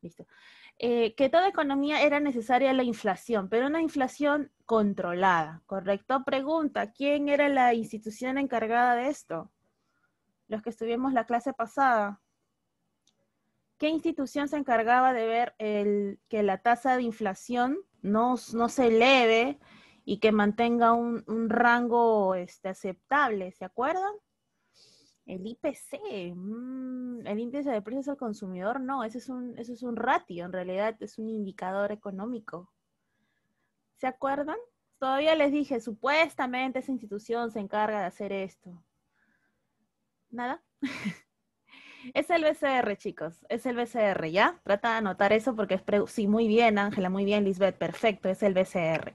Listo. Que toda economía era necesaria la inflación, pero una inflación controlada, ¿correcto? Pregunta, ¿quién era la institución encargada de esto? Los que estuvimos la clase pasada. ¿Qué institución se encargaba de ver que la tasa de inflación no se eleve y que mantenga un rango aceptable? ¿Se acuerdan? El IPC, el índice de precios al consumidor, no, ese es un ratio, en realidad es un indicador económico. ¿Se acuerdan? Todavía les dije, supuestamente esa institución se encarga de hacer esto. ¿Nada? Es el BCR, chicos, es el BCR, ¿ya? Trata de anotar eso porque sí, muy bien, Ángela, muy bien, Lisbeth, perfecto, es el BCR,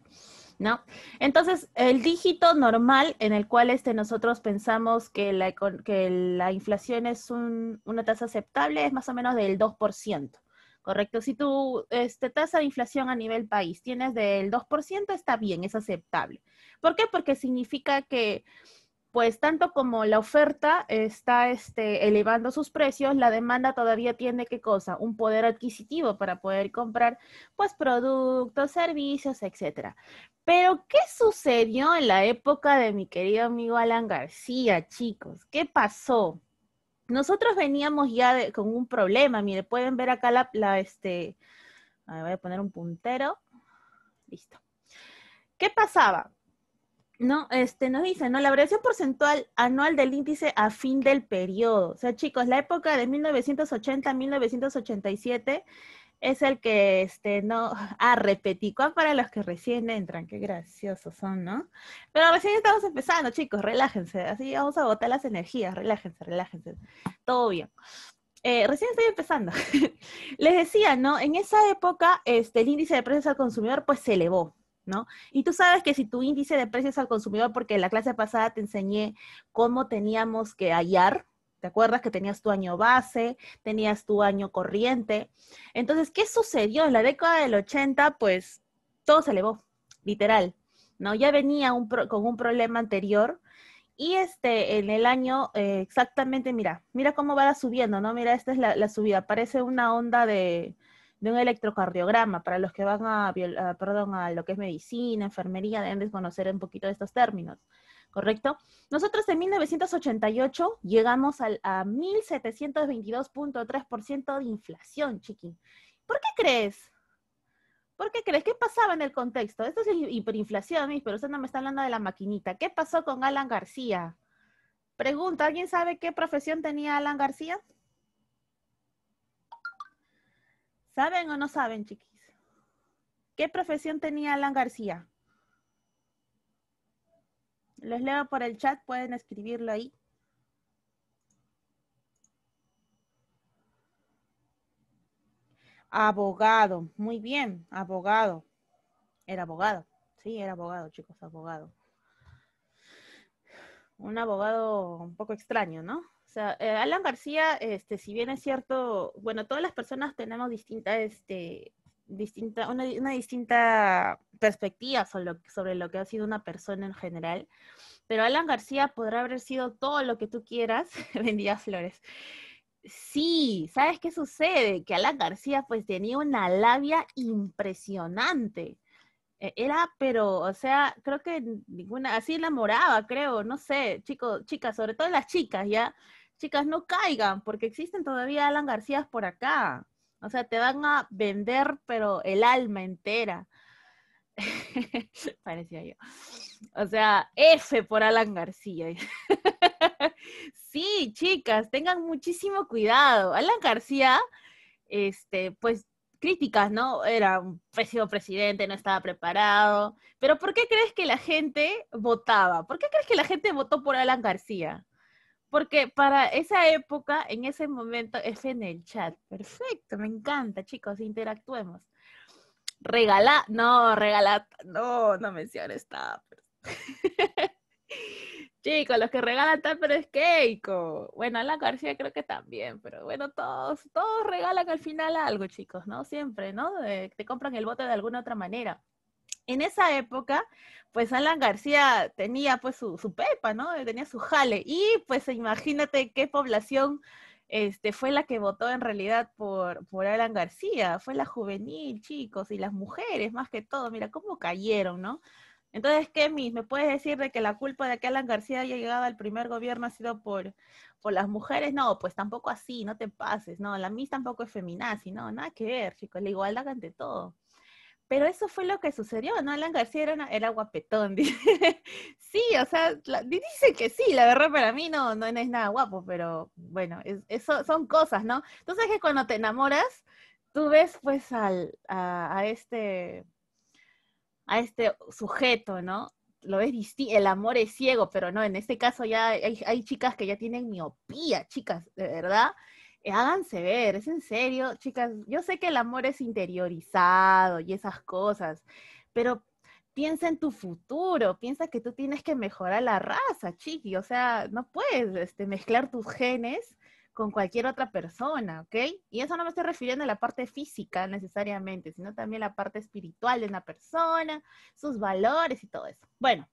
¿no? Entonces, el dígito normal en el cual nosotros pensamos que la inflación es una tasa aceptable es más o menos del 2%, ¿correcto? Si tu tasa de inflación a nivel país tienes del 2%, está bien, es aceptable. ¿Por qué? Porque significa que pues tanto como la oferta está elevando sus precios, la demanda todavía tiene, ¿qué cosa? Un poder adquisitivo para poder comprar, pues, productos, servicios, etcétera. Pero, ¿qué sucedió en la época de mi querido amigo Alan García, chicos? ¿Qué pasó? Nosotros veníamos ya con un problema, mire, pueden ver acá a ver, voy a poner un puntero, listo. ¿Qué pasaba? No, nos dicen, ¿no? La variación porcentual anual del índice a fin del periodo. O sea, chicos, la época de 1980 a 1987 es el que, no, repeticuá para los que recién entran. Qué graciosos son, ¿no? Pero recién estamos empezando, chicos, relájense. Así vamos a botar las energías, relájense, relájense. Todo bien. Recién estoy empezando. Les decía, ¿no? En esa época, el índice de precios al consumidor, pues se elevó, ¿no? Y tú sabes que si tu índice de precios al consumidor, porque en la clase pasada te enseñé cómo teníamos que hallar, ¿te acuerdas que tenías tu año base, tenías tu año corriente? Entonces, ¿qué sucedió? En la década del 80, pues todo se elevó, literal, ¿no? Ya venía con un problema anterior y en el año, exactamente, mira cómo va subiendo, ¿no? Mira, esta es la subida, parece una onda de un electrocardiograma. Para los que van perdón, a lo que es medicina, enfermería, deben de conocer un poquito de estos términos, ¿correcto? Nosotros en 1988 llegamos a 1722.3% de inflación, chiqui. ¿Por qué crees? ¿Por qué crees? ¿Qué pasaba en el contexto? Esto es hiperinflación, pero usted no me está hablando de la maquinita. ¿Qué pasó con Alan García? Pregunta, ¿alguien sabe qué profesión tenía Alan García? ¿Saben o no saben, chiquis? ¿Qué profesión tenía Alan García? Les leo por el chat, pueden escribirlo ahí. Abogado, muy bien, abogado. Era abogado, sí, era abogado, chicos, abogado. Un abogado un poco extraño, ¿no? O sea, Alan García, si bien es cierto, bueno, todas las personas tenemos una distinta perspectiva sobre lo que ha sido una persona en general, pero Alan García podrá haber sido todo lo que tú quieras, vendía flores. Sí, ¿sabes qué sucede? Que Alan García pues tenía una labia impresionante. Era, pero, o sea, creo que ninguna, así enamoraba, creo, no sé, chicos, chicas, sobre todo las chicas, ¿ya? Chicas, no caigan, porque existen todavía Alan Garcías por acá. O sea, te van a vender, pero el alma entera. Parecía yo. O sea, F por Alan García. Sí, chicas, tengan muchísimo cuidado. Alan García, pues críticas, ¿no? Era un pésimo presidente, no estaba preparado. Pero ¿por qué crees que la gente votaba? ¿Por qué crees que la gente votó por Alan García? Porque para esa época, en ese momento, es en el chat. Perfecto, me encanta, chicos, interactuemos. No menciones tappers. Chicos, los que regalan tupper es Keiko. Bueno, Alan García creo que también, pero bueno, todos regalan al final algo, chicos, ¿no? Siempre, ¿no? Te compran el bote de alguna otra manera. En esa época, pues Alan García tenía pues su pepa, ¿no? Tenía su jale. Y pues imagínate qué población fue la que votó en realidad por Alan García, fue la juvenil, chicos, y las mujeres más que todo, mira cómo cayeron, ¿no? Entonces, ¿qué, Miss? ¿Me puedes decir de que la culpa de que Alan García haya llegado al primer gobierno ha sido por las mujeres? No, pues tampoco así, no te pases, no, la Miss tampoco es feminazi, no, nada que ver, chicos, la igualdad ante todo. Pero eso fue lo que sucedió, ¿no? Alan García era guapetón, dice. Sí, o sea, dice que sí, la verdad para mí no es nada guapo, pero bueno, eso son cosas, ¿no? Entonces que cuando te enamoras, tú ves pues a este sujeto, ¿no? Lo ves distinto, el amor es ciego, pero no, en este caso ya hay chicas que ya tienen miopía, chicas, de verdad. Háganse ver, es en serio, chicas. Yo sé que el amor es interiorizado y esas cosas, pero piensa en tu futuro, piensa que tú tienes que mejorar la raza, chiqui. O sea, no puedes mezclar tus genes con cualquier otra persona, ¿ok? Y eso no me estoy refiriendo a la parte física necesariamente, sino también la parte espiritual de una persona, sus valores y todo eso. Bueno,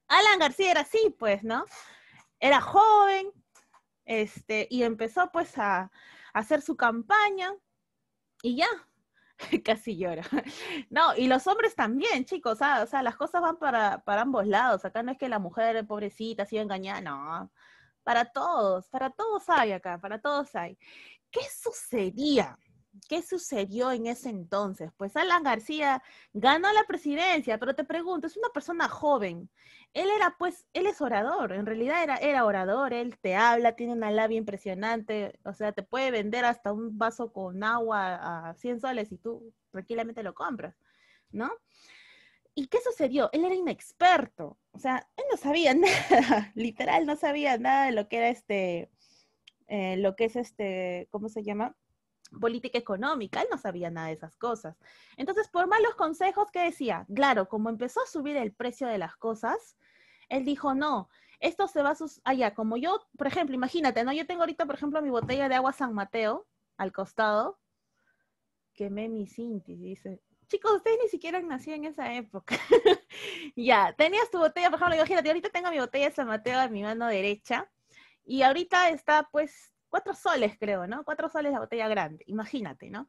Alan García era así, pues, ¿no? Era joven, y empezó pues a hacer su campaña y ya, casi llora. No, y los hombres también, chicos, o sea, las cosas van para ambos lados. Acá no es que la mujer pobrecita ha sido engañada, no. Para todos hay acá, para todos hay. ¿Qué sucedía? ¿Qué sucedió en ese entonces? Pues Alan García ganó la presidencia, pero te pregunto, es una persona joven. Él era, pues, él es orador, en realidad era orador, él te habla, tiene una labia impresionante, o sea, te puede vender hasta un vaso con agua a 100 soles y tú tranquilamente lo compras, ¿no? ¿Y qué sucedió? Él era inexperto, o sea, él no sabía nada, literal, no sabía nada de lo que era lo que es ¿cómo se llama? Política económica, él no sabía nada de esas cosas. Entonces, por malos consejos, ¿qué decía? Claro, como empezó a subir el precio de las cosas, él dijo, no, esto se va a allá, como yo, por ejemplo, imagínate, ¿no? Yo tengo ahorita, por ejemplo, mi botella de agua San Mateo al costado, quemé mi Cinti, dice. Chicos, ustedes ni siquiera han nacido en esa época. Ya, tenías tu botella, por ejemplo, imagínate, ahorita tengo mi botella de San Mateo en mi mano derecha, y ahorita está, pues, 4 soles, creo, ¿no? 4 soles la botella grande, imagínate, ¿no?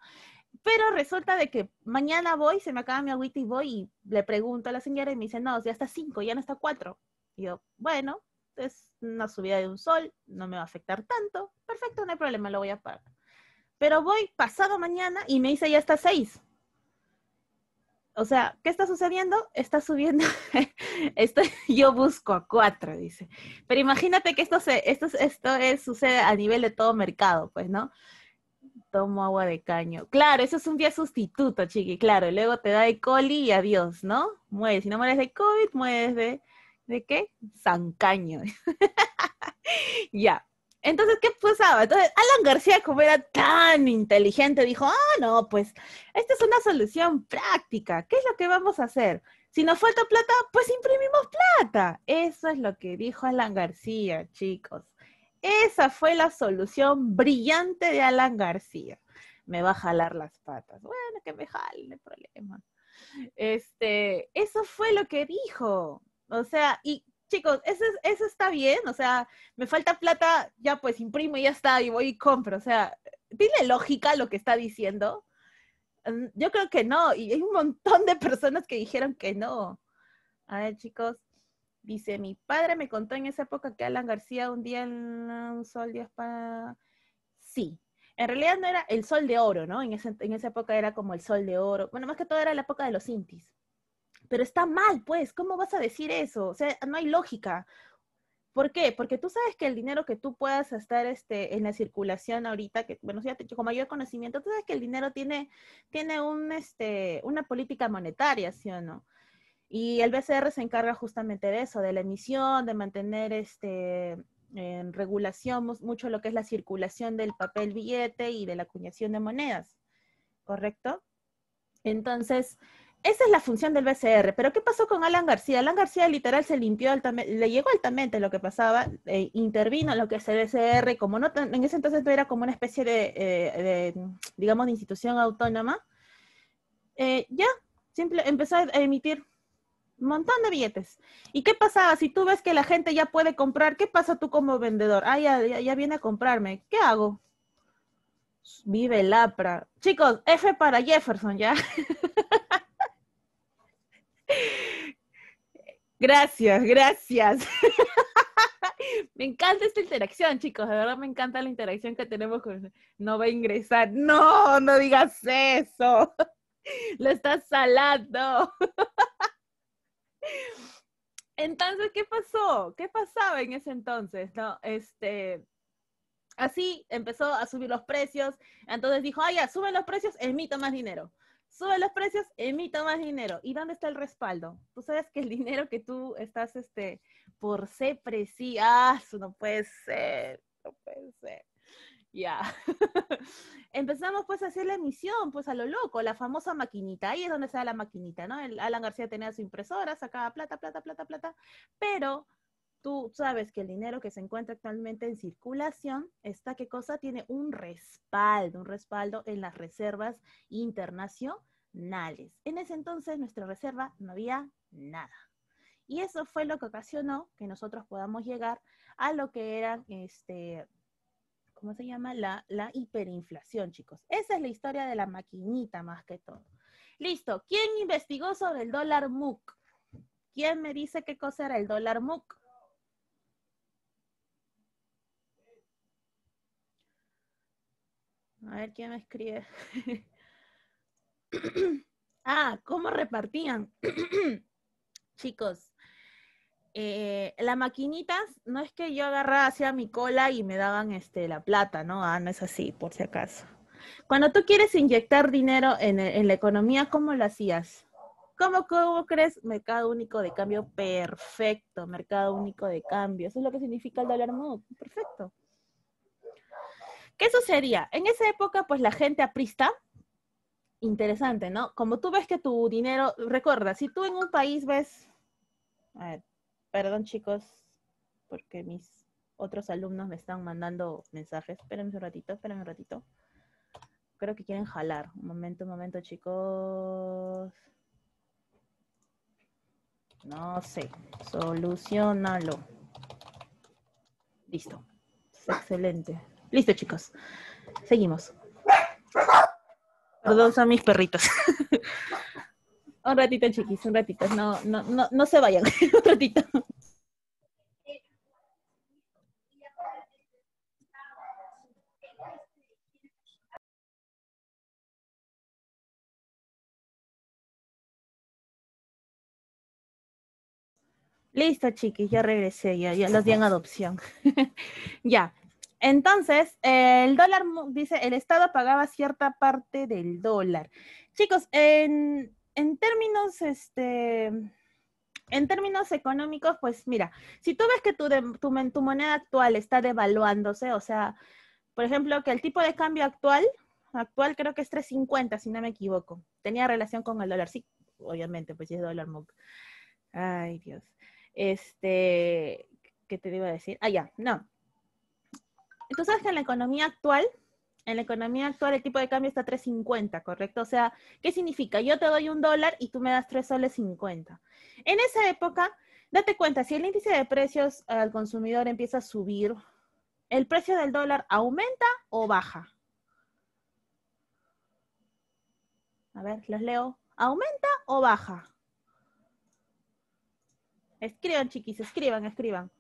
Pero resulta de que mañana voy, se me acaba mi agüita y voy y le pregunto a la señora y me dice, no, ya está 5, ya no está 4. Y yo, bueno, es una subida de 1 sol, no me va a afectar tanto, perfecto, no hay problema, lo voy a pagar. Pero voy pasado mañana y me dice, ya está 6. O sea, ¿qué está sucediendo? Está subiendo, yo busco a 4, dice. Pero imagínate que sucede a nivel de todo mercado, pues, ¿no? Tomo agua de caño. Claro, eso es un día sustituto, chiqui, claro. Luego te da E. coli y adiós, ¿no? Mueres. Si no mueres de COVID, mueres ¿de qué? Sancaño. Ya. Entonces, ¿qué pasaba? Entonces, Alan García, como era tan inteligente, dijo, no, pues, esta es una solución práctica. ¿Qué es lo que vamos a hacer? Si nos falta plata, pues imprimimos plata. Eso es lo que dijo Alan García, chicos. Esa fue la solución brillante de Alan García. Me va a jalar las patas. Bueno, que me jale, no hay problema. Eso fue lo que dijo. O sea, y chicos, eso está bien. O sea, me falta plata, ya pues imprimo y ya está, y voy y compro. O sea, ¿tiene lógica lo que está diciendo? Yo creo que no, y hay un montón de personas que dijeron que no. A ver, chicos, dice, mi padre me contó en esa época que Alan García un día en un sol de para... Sí, en realidad no era el sol de oro, ¿no? En esa época era como el sol de oro. Bueno, más que todo era la época de los intis. Pero está mal, pues, ¿cómo vas a decir eso? O sea, no hay lógica. ¿Por qué? Porque tú sabes que el dinero que tú puedas estar en la circulación ahorita, que bueno, ya con mayor conocimiento, tú sabes que el dinero tiene una política monetaria, ¿sí o no? Y el BCR se encarga justamente de eso, de la emisión, de mantener en regulación mucho lo que es la circulación del papel billete y de la acuñación de monedas, ¿correcto? Entonces, esa es la función del BCR. Pero ¿qué pasó con Alan García? Alan García literal se limpió altamente, le llegó altamente lo que pasaba, intervino en lo que es el BCR, como no, en ese entonces no era como una especie digamos, de institución autónoma, ya, empezó a emitir Un montón de billetes. ¿Y qué pasaba? Si tú ves que la gente ya puede comprar, ¿qué pasa tú como vendedor? Ah, ya viene a comprarme. ¿Qué hago? Vive el APRA. Chicos, F para Jefferson, ¿ya? Gracias, gracias. Me encanta esta interacción, chicos. De verdad me encanta la interacción que tenemos con... No va a ingresar. No, no digas eso. Lo estás salando. Entonces, ¿qué pasó? ¿Qué pasaba en ese entonces? No, así empezó a subir los precios. Entonces dijo, ah, ya, suben los precios, emito más dinero. Suben los precios, emito más dinero. ¿Y dónde está el respaldo? Tú sabes que el dinero que tú estás, por CEPRESI, eso no puede ser, no puede ser. Ya. Empezamos pues a hacer la emisión, pues a lo loco, la famosa maquinita. Ahí es donde se da la maquinita, ¿no? El Alan García tenía su impresora, sacaba plata, plata, plata, plata, pero tú sabes que el dinero que se encuentra actualmente en circulación está, ¿qué cosa? Tiene un respaldo en las reservas internacionales. En ese entonces, nuestra reserva no había nada. Y eso fue lo que ocasionó que nosotros podamos llegar a lo que eran, ¿cómo se llama? La hiperinflación, chicos. Esa es la historia de la maquinita más que todo. Listo. ¿Quién investigó sobre el dólar MUC? ¿Quién me dice qué cosa era el dólar MUC? A ver, ¿quién me escribe? ¿Cómo repartían? Chicos, las maquinitas, no es que yo agarraba hacia mi cola y me daban la plata, ¿no? No es así, por si acaso. Cuando tú quieres inyectar dinero en la economía, ¿cómo lo hacías? ¿Cómo crees? Mercado único de cambio, perfecto, mercado único de cambio. Eso es lo que significa el dólar MUC, perfecto. ¿Qué sucedía? En esa época, pues la gente aprista, interesante, ¿no? Como tú ves que tu dinero, recuerda, si tú en un país ves, a ver, perdón chicos, porque mis otros alumnos me están mandando mensajes, espérenme un ratito. Creo que quieren jalar. Un momento, chicos. No sé, solucionalo. Listo. Excelente. Listo, chicos. Seguimos. Perdón, son mis perritos. Un ratito, chiquis, un ratito. No se vayan. Un ratito. Listo, chiquis, ya regresé, ya los di en adopción. Ya. Entonces, el dólar, dice, el Estado pagaba cierta parte del dólar. Chicos, en términos, en términos económicos, pues mira, si tú ves que tu moneda actual está devaluándose, o sea, por ejemplo, que el tipo de cambio actual creo que es 3.50, si no me equivoco. Tenía relación con el dólar, sí, obviamente, pues sí es dólar MUC. Ay, Dios. ¿Qué te iba a decir? Ya, no. Tú sabes que en la economía actual el tipo de cambio está a 3.50, ¿correcto? O sea, ¿qué significa? Yo te doy $1 y tú me das 3,50 soles. En esa época, date cuenta, si el índice de precios al consumidor empieza a subir, ¿el precio del dólar aumenta o baja? A ver, los leo. ¿Aumenta o baja? Escriban, chiquis, escriban.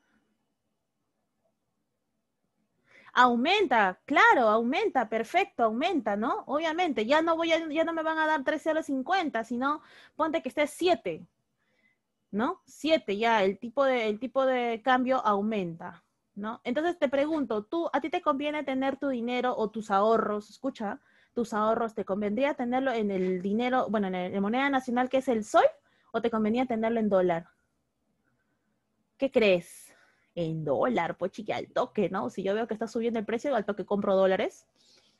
Aumenta, claro, aumenta, perfecto, aumenta, ¿no? Obviamente, ya no me van a dar 3,50 soles, sino ponte que esté 7, ¿no? 7 ya, el tipo de cambio aumenta, ¿no? Entonces te pregunto, ¿a ti te conviene tener tu dinero o tus ahorros? Escucha, tus ahorros, ¿te convendría tenerlo en el dinero, bueno, en moneda nacional que es el sol, o te convenía tenerlo en dólar? ¿Qué crees? En dólar, pues chiqui, al toque, ¿no? Si yo veo que está subiendo el precio, al toque compro dólares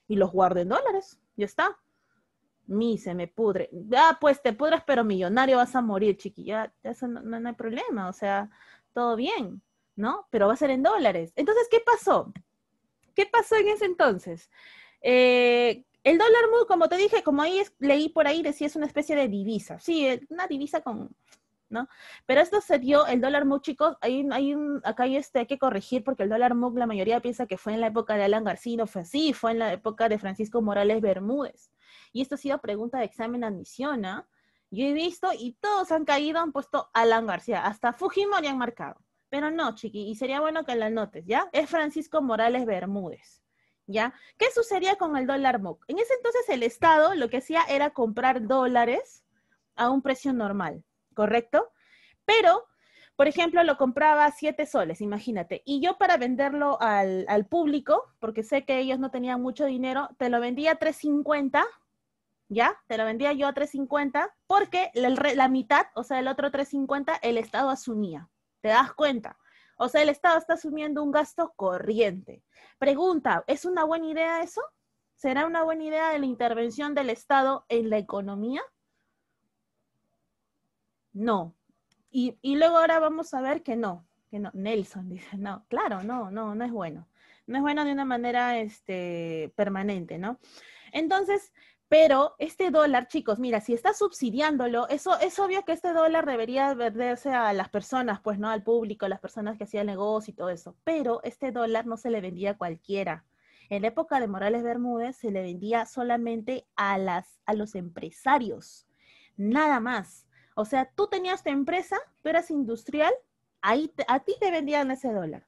y los guardo en dólares. Ya está. Se me pudre. Pues te pudres, pero millonario vas a morir, chiqui. Ya eso no hay problema. O sea, todo bien, ¿no? Pero va a ser en dólares. Entonces, ¿qué pasó? ¿Qué pasó en ese entonces? El dólar, como te dije, como ahí leí por ahí, decía es una especie de divisa. Sí, una divisa con ¿no? Pero esto se dio, el dólar MUC, chicos, acá hay que corregir porque el dólar MUC la mayoría piensa que fue en la época de Alan García, no fue así, fue en la época de Francisco Morales Bermúdez. Y esto ha sido pregunta de examen de admisión, ¿ah? Yo he visto y todos han caído, han puesto Alan García, hasta Fujimori han marcado. Pero no, chiqui, y sería bueno que la notes, ¿ya? Es Francisco Morales Bermúdez, ¿ya? ¿Qué sucedía con el dólar MUC? En ese entonces el Estado lo que hacía era comprar dólares a un precio normal, ¿correcto? Pero, por ejemplo, lo compraba a 7 soles, imagínate, y yo para venderlo al público, porque sé que ellos no tenían mucho dinero, te lo vendía a 3.50, ¿ya? Te lo vendía yo a 3.50, porque la mitad, o sea, el otro 3.50, el Estado asumía. ¿Te das cuenta? O sea, el Estado está asumiendo un gasto corriente. Pregunta, ¿es una buena idea eso? ¿Será una buena idea la intervención del Estado en la economía? No. Y luego ahora vamos a ver que no. Nelson dice, no, claro, no es bueno. No es bueno de una manera permanente, ¿no? Entonces, pero este dólar, chicos, mira, si está subsidiándolo, eso es obvio que este dólar debería venderse a las personas, pues, ¿no? Al público, a las personas que hacían negocio y todo eso. Pero este dólar no se le vendía a cualquiera. En la época de Morales Bermúdez se le vendía solamente a los empresarios, nada más. O sea, tú tenías tu empresa, tú eras industrial, a ti te vendían ese dólar.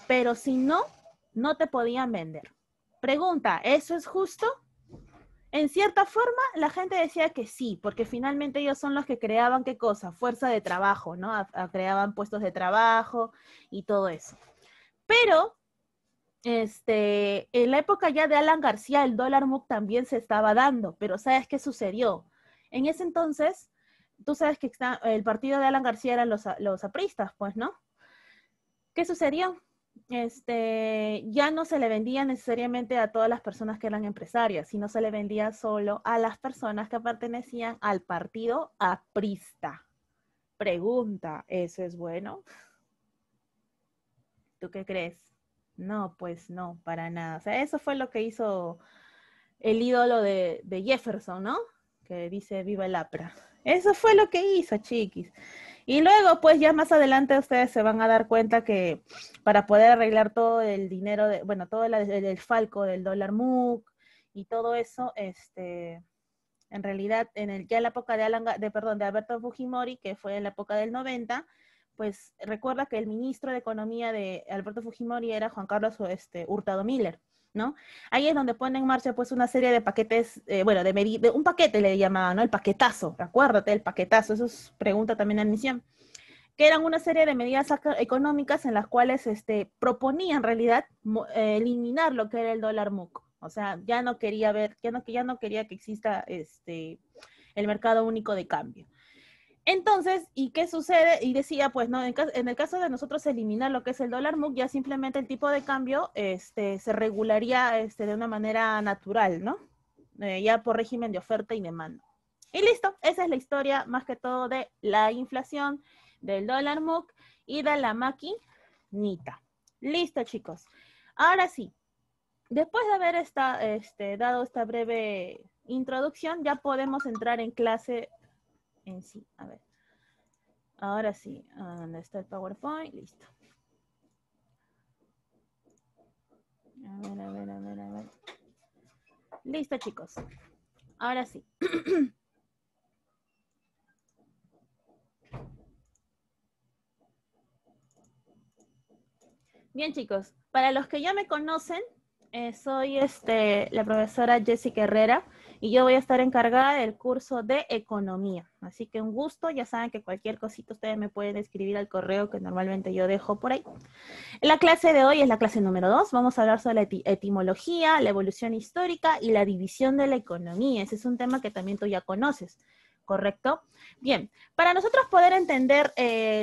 Pero si no, no te podían vender. Pregunta, ¿eso es justo? En cierta forma, la gente decía que sí, porque finalmente ellos son los que creaban, ¿qué cosa? Fuerza de trabajo, ¿no? Creaban puestos de trabajo y todo eso. Pero, en la época ya de Alan García, el dólar MUC también se estaba dando, pero ¿sabes qué sucedió? En ese entonces, tú sabes que el partido de Alan García eran los apristas, pues, ¿no? ¿Qué sucedió? Ya no se le vendía necesariamente a todas las personas que eran empresarias, sino se le vendía solo a las personas que pertenecían al partido aprista. Pregunta, ¿eso es bueno? ¿Tú qué crees? No, pues no, para nada. O sea, eso fue lo que hizo el ídolo de Jefferson, ¿no? Que dice viva el APRA. Eso fue lo que hizo, chiquis. Y luego, pues ya más adelante ustedes se van a dar cuenta que para poder arreglar todo el dinero, bueno, todo el falco del dólar MUC y todo eso, en realidad, ya en la época de Alberto Fujimori, que fue en la época del 90, pues recuerda que el ministro de Economía de Alberto Fujimori era Juan Carlos Hurtado Miller, ¿no? Ahí es donde pone en marcha pues una serie de paquetes, bueno, de un paquete le llamaban, ¿no? El paquetazo, acuérdate, el paquetazo, eso es pregunta también en admisión, que eran una serie de medidas económicas en las cuales proponía en realidad eliminar lo que era el dólar MUC. O sea, ya no quería que exista el mercado único de cambio. Entonces, ¿y qué sucede? Y decía, pues, no, en el caso de nosotros eliminar lo que es el dólar MUC, ya simplemente el tipo de cambio se regularía de una manera natural, ¿no? Ya por régimen de oferta y demanda. Y listo, esa es la historia más que todo de la inflación, del dólar MUC y de la maquinita. Listo, chicos. Ahora sí, después de haber dado esta breve introducción, ya podemos entrar en clase en sí. A ver. Ahora sí, ¿dónde está el PowerPoint? Listo. A ver. Listo, chicos. Ahora sí. Bien, chicos. Para los que ya me conocen, soy la profesora Jessica Herrera y yo voy a estar encargada del curso de economía. Así que un gusto, ya saben que cualquier cosita ustedes me pueden escribir al correo que normalmente yo dejo por ahí. La clase de hoy es la clase número 2. Vamos a hablar sobre la etimología, la evolución histórica y la división de la economía. Ese es un tema que también tú ya conoces, ¿correcto? Bien, para nosotros poder entender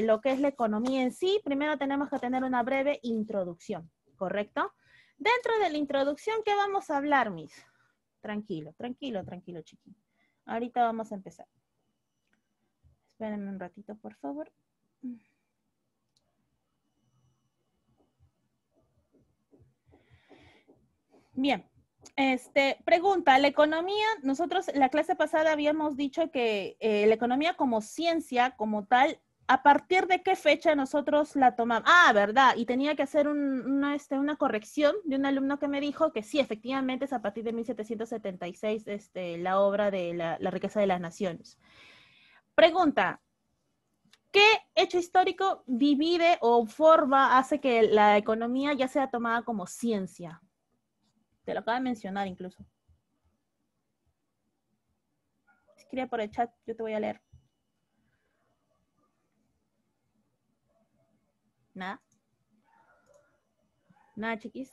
lo que es la economía en sí, primero tenemos que tener una breve introducción, ¿correcto? Dentro de la introducción, ¿qué vamos a hablar, Miss? Tranquilo, chiquín. Ahorita vamos a empezar. Espérenme un ratito, por favor. Bien, pregunta, la economía, nosotros la clase pasada habíamos dicho que la economía como ciencia, como tal, ¿A partir de qué fecha nosotros la tomamos? Ah, verdad, y tenía que hacer una corrección de un alumno que me dijo que sí, efectivamente es a partir de 1776 la obra de la riqueza de las naciones. Pregunta, ¿qué hecho histórico divide o forma, hace que la economía ya sea tomada como ciencia? Te lo acabo de mencionar incluso. Escribe por el chat, yo te voy a leer. Nada. Nada, chiquis.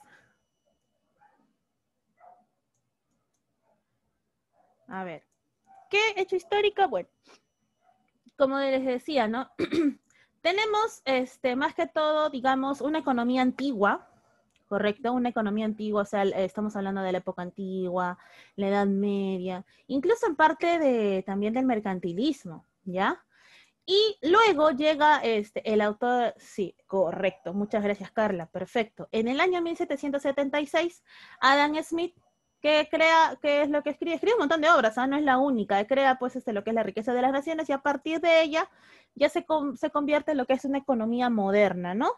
A ver. ¿Qué hecho histórico? Bueno, como les decía, ¿no? Tenemos, más que todo, digamos, una economía antigua, ¿correcto? Una economía antigua, o sea, estamos hablando de la época antigua, la Edad Media, incluso en parte también del mercantilismo, ¿ya? Y luego llega el autor, sí, correcto, muchas gracias Carla, perfecto. En el año 1776, Adam Smith, que crea, ¿qué es lo que escribe? Escribe un montón de obras, ¿ah? No es la única, crea pues lo que es la riqueza de las naciones y a partir de ella ya se convierte en lo que es una economía moderna, ¿no?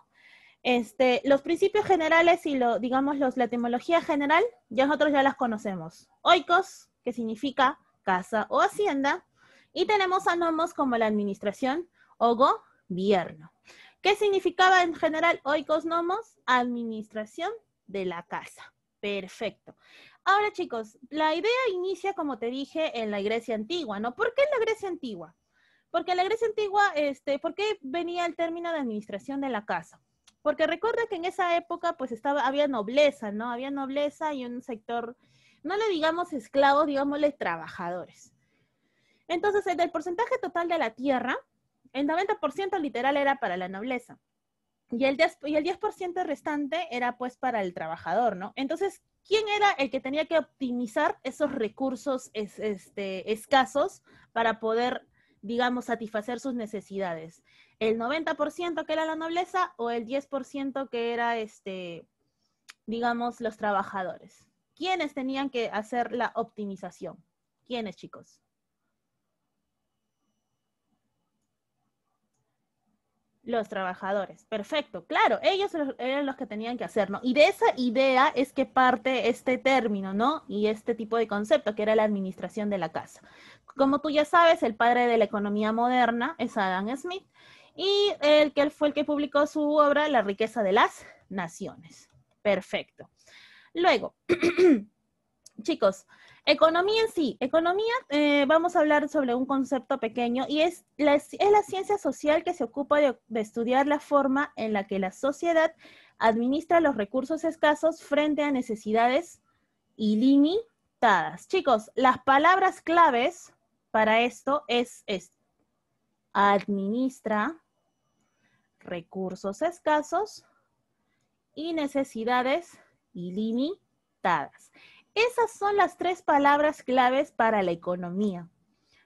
Los principios generales y digamos, la etimología general, ya nosotros ya las conocemos. Oikos, que significa casa o hacienda, y tenemos a nomos como la administración o gobierno. ¿Qué significaba en general oikos nomos? Administración de la casa. Perfecto. Ahora, chicos, la idea inicia, como te dije, en la Grecia antigua, ¿no? ¿Por qué en la Grecia antigua? Porque en la Grecia antigua, ¿por qué venía el término de administración de la casa? Porque recuerda que en esa época pues había nobleza, ¿no? Había nobleza y un sector, no le digamos esclavos, digámosle trabajadores. Entonces, del porcentaje total de la tierra, el 90% literal era para la nobleza. Y el 10% restante era pues para el trabajador, ¿no? Entonces, ¿quién era el que tenía que optimizar esos recursos escasos para poder, digamos, satisfacer sus necesidades? ¿El 90% que era la nobleza o el 10% que era, digamos, los trabajadores? ¿Quiénes tenían que hacer la optimización? ¿Quiénes, chicos? Los trabajadores, perfecto, claro, ellos eran los que tenían que hacer, ¿no? Y de esa idea es que parte este término, ¿no? Y este tipo de concepto que era la administración de la casa. Como tú ya sabes, el padre de la economía moderna es Adam Smith y el que fue el que publicó su obra La riqueza de las naciones. Perfecto. Luego, chicos, economía en sí. Economía, vamos a hablar sobre un concepto pequeño y es la ciencia social que se ocupa de estudiar la forma en la que la sociedad administra los recursos escasos frente a necesidades ilimitadas. Chicos, las palabras claves para esto es administra recursos escasos y necesidades ilimitadas. Esas son las 3 palabras claves para la economía.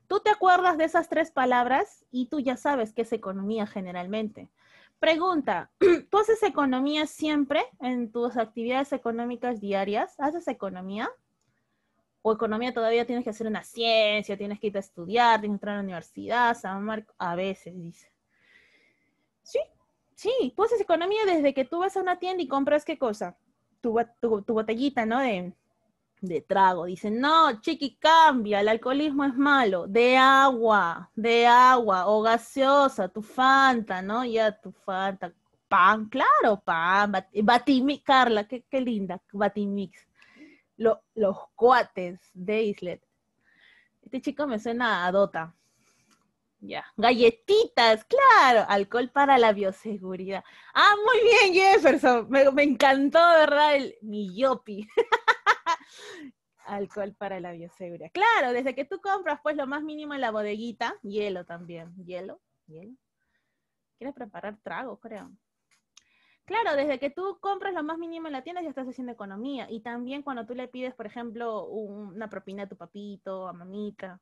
Tú te acuerdas de esas 3 palabras y tú ya sabes qué es economía generalmente. Pregunta, ¿tú haces economía siempre en tus actividades económicas diarias? ¿Haces economía? ¿O economía todavía tienes que hacer una ciencia, tienes que ir a estudiar, tienes que entrar a la universidad, San Marco? A veces, dice. Sí, sí, tú haces economía desde que tú vas a una tienda y compras ¿qué cosa? Tu botellita, ¿no? De trago. Dicen, no, chiqui, cambia, el alcoholismo es malo. De agua, o gaseosa, tu Fanta, ¿no? Ya tu Fanta. Pan, claro, pan. Batimix, Carla, qué linda, Batimix. Los cuates de Islet. Este chico me suena a Dota. Ya. Galletitas, claro. Alcohol para la bioseguridad. Ah, muy bien, Jefferson. Me encantó, ¿verdad? Mi yopi. Alcohol para la bioseguridad. Claro, desde que tú compras, pues lo más mínimo en la bodeguita, hielo también. Hielo. ¿Quieres preparar trago, creo? Claro, desde que tú compras lo más mínimo en la tienda ya estás haciendo economía. Y también cuando tú le pides, por ejemplo, una propina a tu papito, a mamita,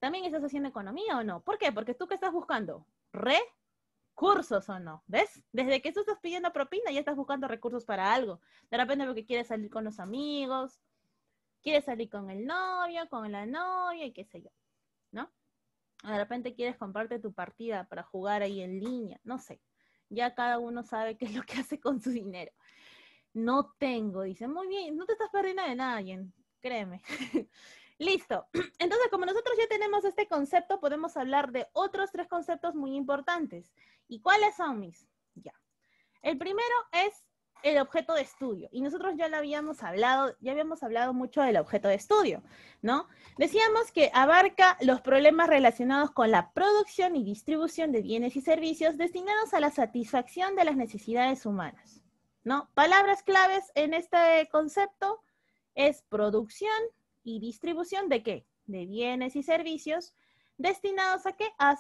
¿también estás haciendo economía o no? ¿Por qué? Porque tú qué estás buscando, recursos o no, ¿ves? Desde que tú estás pidiendo propina ya estás buscando recursos para algo. De repente porque quieres salir con los amigos, quieres salir con el novio, con la novia y qué sé yo, ¿no? De repente quieres comprarte tu partida para jugar ahí en línea, no sé. Ya cada uno sabe qué es lo que hace con su dinero. No tengo, dice. Muy bien, no te estás perdiendo de nadie, créeme. Listo. Entonces, como nosotros ya tenemos este concepto, podemos hablar de otros 3 conceptos muy importantes. ¿Y cuáles son, mis? Ya. El primero es el objeto de estudio. Y nosotros ya habíamos hablado mucho del objeto de estudio, ¿no? Decíamos que abarca los problemas relacionados con la producción y distribución de bienes y servicios destinados a la satisfacción de las necesidades humanas, ¿no? Palabras claves en este concepto es producción y distribución ¿de qué? De bienes y servicios destinados a qué? A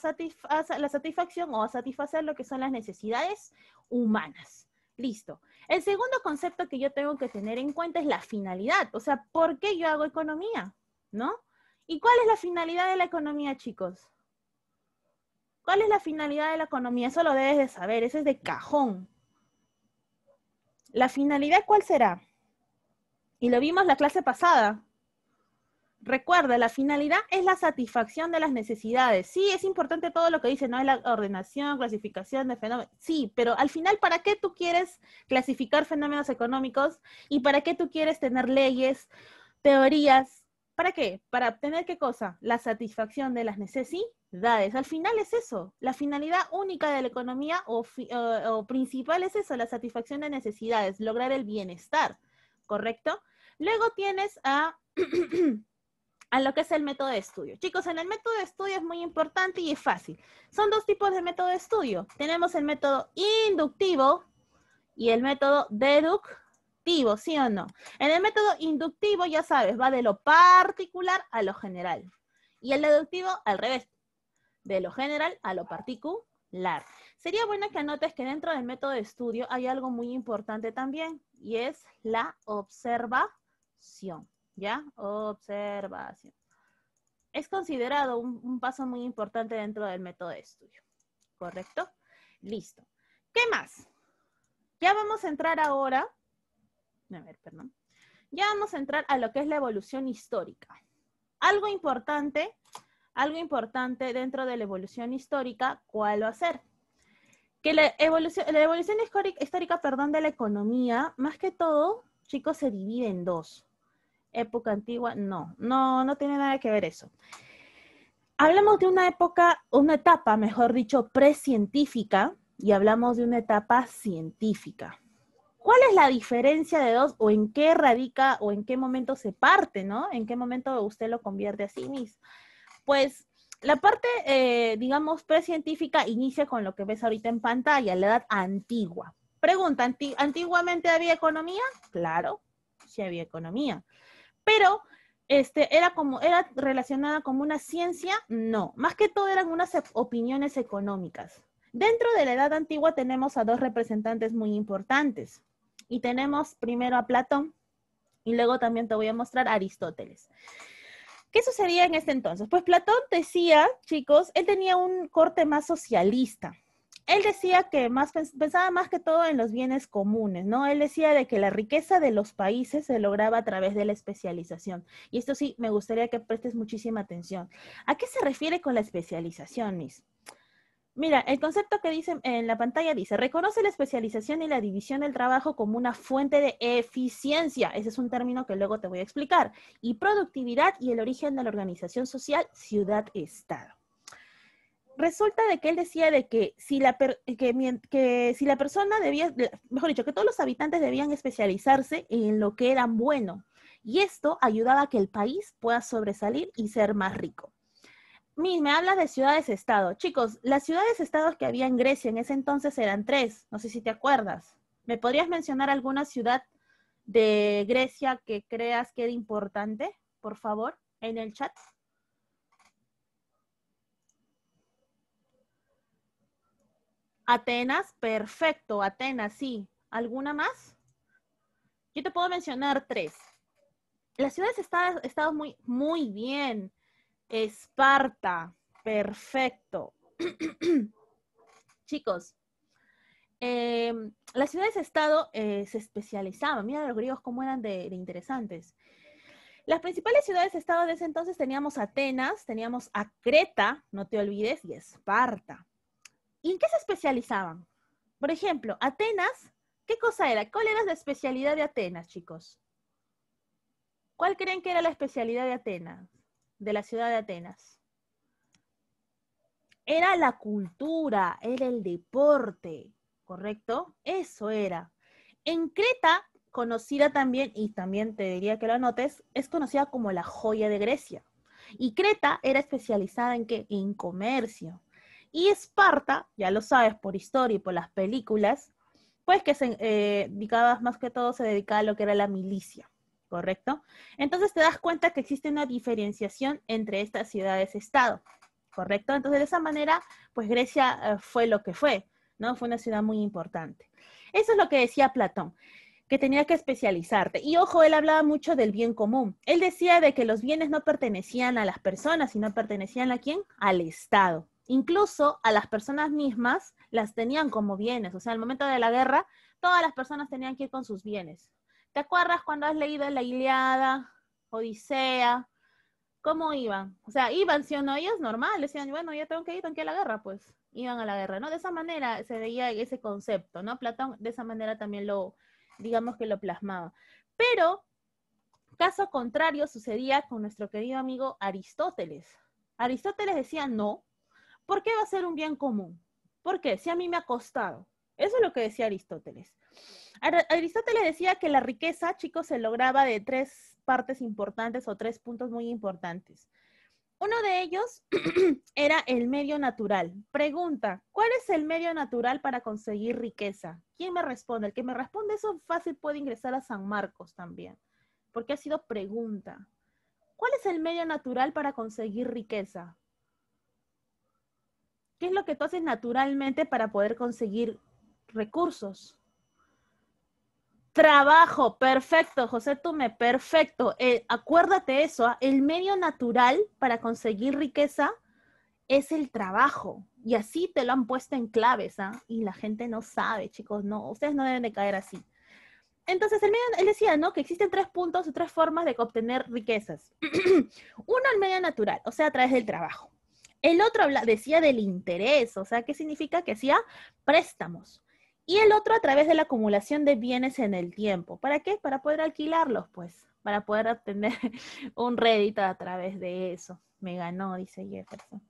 la satisfacción o a satisfacer lo que son las necesidades humanas. Listo. El segundo concepto que yo tengo que tener en cuenta es la finalidad, o sea, ¿por qué yo hago economía? ¿No? ¿Y cuál es la finalidad de la economía, chicos? ¿Cuál es la finalidad de la economía? Eso lo debes de saber, eso es de cajón. ¿La finalidad cuál será? Y lo vimos la clase pasada. Recuerda, la finalidad es la satisfacción de las necesidades. Sí, es importante todo lo que dice, ¿no? Es la ordenación, clasificación de fenómenos. Sí, pero al final, ¿para qué tú quieres clasificar fenómenos económicos? ¿Y para qué tú quieres tener leyes, teorías? ¿Para qué? ¿Para obtener qué cosa? La satisfacción de las necesidades. Al final es eso. La finalidad única de la economía o principal es eso, la satisfacción de necesidades, lograr el bienestar, ¿correcto? Luego tienes a lo que es el método de estudio. Chicos, en el método de estudio es muy importante y es fácil. Son 2 tipos de método de estudio. Tenemos el método inductivo y el método deductivo, ¿sí o no? En el método inductivo, ya sabes, va de lo particular a lo general. Y el deductivo, al revés, de lo general a lo particular. Sería bueno que anotes que dentro del método de estudio hay algo muy importante también, y es la observación. ¿Ya? Observación. Es considerado un paso muy importante dentro del método de estudio. ¿Correcto? Listo. ¿Qué más? Ya vamos a entrar ahora, a ver, perdón. Ya vamos a entrar a lo que es la evolución histórica. Algo importante dentro de la evolución histórica, ¿cuál va a ser? Que la evolución histórica, de la economía, más que todo, chicos, se divide en 2. Época antigua, no tiene nada que ver eso. Hablamos de una etapa, mejor dicho, precientífica, y hablamos de una etapa científica. ¿Cuál es la diferencia de 2 o en qué radica o en qué momento se parte, ¿no? ¿En qué momento usted lo convierte así mismo? Pues la parte, digamos, precientífica inicia con lo que ves ahorita en pantalla, la edad antigua. Pregunta, ¿antiguamente había economía? Claro, sí había economía. Pero era relacionada como una ciencia, no. Más que todo eran unas opiniones económicas. Dentro de la edad antigua tenemos a 2 representantes muy importantes. Y tenemos primero a Platón y luego también te voy a mostrar a Aristóteles. ¿Qué sucedía en este entonces? Pues Platón decía, chicos, él tenía un corte más socialista. Él decía que pensaba más que todo en los bienes comunes, ¿no? Él decía de que la riqueza de los países se lograba a través de la especialización. Y esto sí, me gustaría que prestes muchísima atención. ¿A qué se refiere con la especialización, Miss? Mira, el concepto que dice en la pantalla dice, reconoce la especialización y la división del trabajo como una fuente de eficiencia. Ese es un término que luego te voy a explicar. Y productividad y el origen de la organización social, ciudad-estado. Resulta de que él decía de que si la persona debía, mejor dicho, que todos los habitantes debían especializarse en lo que eran bueno. Y esto ayudaba a que el país pueda sobresalir y ser más rico. Me hablas de ciudades-estado. Chicos, las ciudades-estados que había en Grecia en ese entonces eran 3. No sé si te acuerdas. ¿Me podrías mencionar alguna ciudad de Grecia que creas que era importante, por favor, en el chat? Atenas, perfecto. Atenas, sí. ¿Alguna más? Yo te puedo mencionar 3. Las ciudades-estados muy bien. Esparta, perfecto. Chicos, las ciudades-estado se especializaban. Mira los griegos cómo eran de interesantes. Las principales ciudades-estado de ese entonces teníamos Atenas, teníamos a Creta, no te olvides, y Esparta. ¿Y en qué se especializaban? Por ejemplo, Atenas, ¿qué cosa era? ¿Cuál era la especialidad de Atenas, chicos? ¿Cuál creen que era la especialidad de Atenas, de la ciudad de Atenas? Era la cultura, era el deporte, ¿correcto? Eso era. En Creta, conocida también, y también te diría que lo anotes, es conocida como la joya de Grecia. Y Creta era especializada en qué? En comercio. Y Esparta, ya lo sabes por historia y por las películas, pues que se dedicaba, más que todo se dedicaba a lo que era la milicia, ¿correcto? Entonces te das cuenta que existe una diferenciación entre estas ciudades-estado, ¿correcto? Entonces de esa manera, pues Grecia fue lo que fue, ¿no? Fue una ciudad muy importante. Eso es lo que decía Platón, que tenía que especializarte. Y ojo, él hablaba mucho del bien común. Él decía de que los bienes no pertenecían a las personas, sino pertenecían ¿a quién? Al Estado. Incluso a las personas mismas las tenían como bienes. O sea, al momento de la guerra, todas las personas tenían que ir con sus bienes. ¿Te acuerdas cuando has leído la Ilíada, Odisea? ¿Cómo iban? O sea, iban, ¿sí o no? Ellos normal, decían, bueno, ya tengo que ir a la guerra, pues iban a la guerra, ¿no? De esa manera se veía ese concepto, ¿no? Platón de esa manera también digamos que lo plasmaba. Pero, caso contrario, sucedía con nuestro querido amigo Aristóteles. Aristóteles decía, no, ¿por qué va a ser un bien común? ¿Por qué? Si a mí me ha costado. Eso es lo que decía Aristóteles. Aristóteles decía que la riqueza, chicos, se lograba de tres partes importantes o tres puntos muy importantes. Uno de ellos era el medio natural. Pregunta, ¿cuál es el medio natural para conseguir riqueza? ¿Quién me responde? El que me responde eso fácil puede ingresar a San Marcos también, porque ha sido pregunta. ¿Cuál es el medio natural para conseguir riqueza? ¿Qué es lo que tú haces naturalmente para poder conseguir recursos? Trabajo, perfecto, José Tume, perfecto. Acuérdate eso, ¿eh? El medio natural para conseguir riqueza es el trabajo. Y así te lo han puesto en claves, ¿ah? Y la gente no sabe, chicos, no, ustedes no deben de caer así. Entonces, él decía, ¿no? Que existen tres puntos o tres formas de obtener riquezas. Uno, el medio natural, o sea, a través del trabajo. El otro decía del interés, o sea, ¿qué significa? Que hacía préstamos. Y el otro a través de la acumulación de bienes en el tiempo. ¿Para qué? Para poder alquilarlos, pues, para poder obtener un rédito a través de eso. Me ganó, dice Jefferson.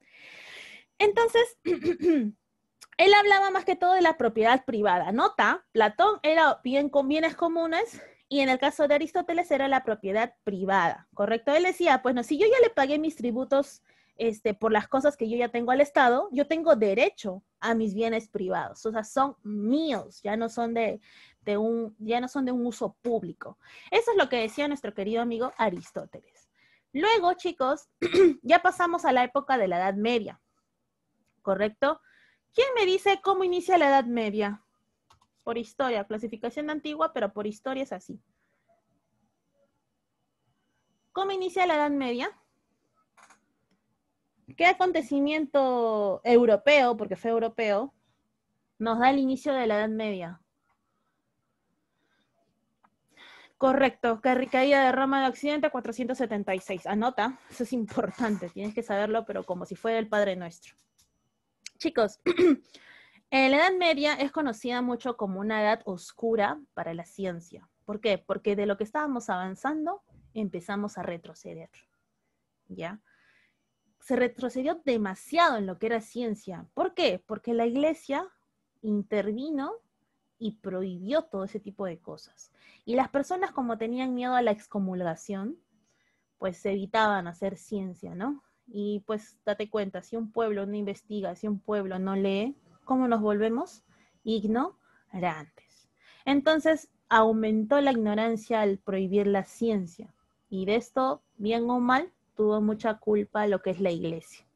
Entonces, él hablaba más que todo de la propiedad privada. Nota, Platón era bien con bienes comunes y en el caso de Aristóteles era la propiedad privada, ¿correcto? Él decía, pues no, si yo ya le pagué mis tributos por las cosas que yo ya tengo al Estado, yo tengo derecho a mis bienes privados. O sea, son míos, ya no son ya no son de un uso público. Eso es lo que decía nuestro querido amigo Aristóteles. Luego, chicos, ya pasamos a la época de la Edad Media, ¿correcto? ¿Quién me dice cómo inicia la Edad Media? Por historia, clasificación antigua, pero por historia es así. ¿Cómo inicia la Edad Media? ¿Qué acontecimiento europeo, porque fue europeo, nos da el inicio de la Edad Media? Correcto, caída de Roma de Occidente, 476. Anota, eso es importante, tienes que saberlo, pero como si fuera el Padre Nuestro. Chicos, la Edad Media es conocida mucho como una edad oscura para la ciencia. ¿Por qué? Porque de lo que estábamos avanzando, empezamos a retroceder, ¿ya? Se retrocedió demasiado en lo que era ciencia. ¿Por qué? Porque la Iglesia intervino y prohibió todo ese tipo de cosas. Y las personas, como tenían miedo a la excomulgación, pues evitaban hacer ciencia, ¿no? Y pues date cuenta, si un pueblo no investiga, si un pueblo no lee, ¿cómo nos volvemos? Ignorantes. Entonces aumentó la ignorancia al prohibir la ciencia. Y de esto, bien o mal, tuvo mucha culpa lo que es la Iglesia.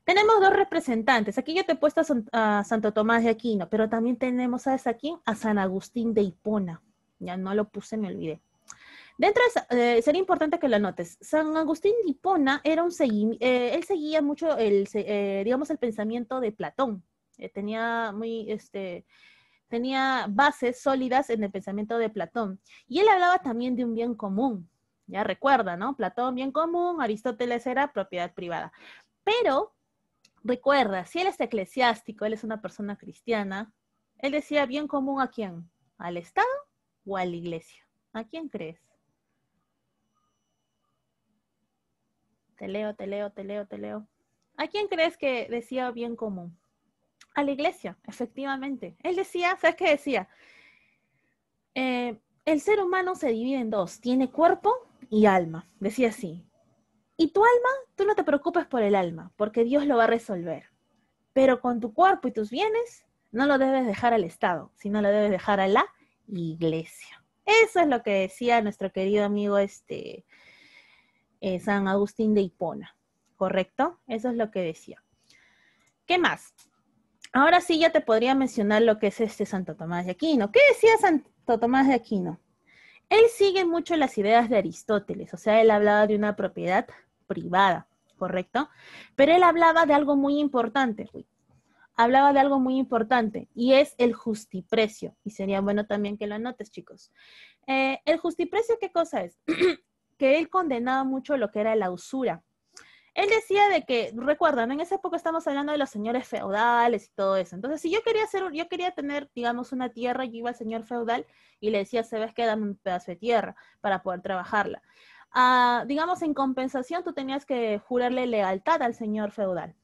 Tenemos dos representantes. Aquí yo te he puesto a Santo Tomás de Aquino, pero también tenemos, ¿sabes a quién? A San Agustín de Hipona. Ya no lo puse, me olvidé. Dentro de, sería importante que lo anotes. San Agustín de Hipona era él seguía mucho digamos, el pensamiento de Platón. Tenía tenía bases sólidas en el pensamiento de Platón. Y él hablaba también de un bien común, Ya recuerda, ¿no? Platón, bien común, Aristóteles era propiedad privada. Pero, recuerda, si él es eclesiástico, él es una persona cristiana, él decía bien común ¿a quién? ¿Al Estado o a la iglesia? ¿A quién crees? Te leo, te leo, te leo, te leo. ¿A quién crees que decía bien común? A la iglesia, efectivamente. Él decía, ¿sabes qué decía? El ser humano se divide en dos, tiene cuerpo y alma, decía así. Y tu alma, tú no te preocupes por el alma, porque Dios lo va a resolver. Pero con tu cuerpo y tus bienes, no lo debes dejar al Estado, sino lo debes dejar a la iglesia. Eso es lo que decía nuestro querido amigo San Agustín de Hipona, ¿correcto? Eso es lo que decía. ¿Qué más? Ahora sí ya te podría mencionar lo que es Santo Tomás de Aquino. ¿Qué decía Santo Tomás de Aquino? Él sigue mucho las ideas de Aristóteles, o sea, él hablaba de una propiedad privada, ¿correcto? Pero él hablaba de algo muy importante, y es el justiprecio, y sería bueno también que lo anotes, chicos. El justiprecio, ¿qué cosa es? Que él condenaba mucho lo que era la usura. Él decía de que, recuerdan, en esa época estamos hablando de los señores feudales y todo eso. Entonces, si yo quería tener, digamos, una tierra, yo iba al señor feudal y le decía, ¿sabes qué? Dame un pedazo de tierra para poder trabajarla. Digamos, en compensación, tú tenías que jurarle lealtad al señor feudal,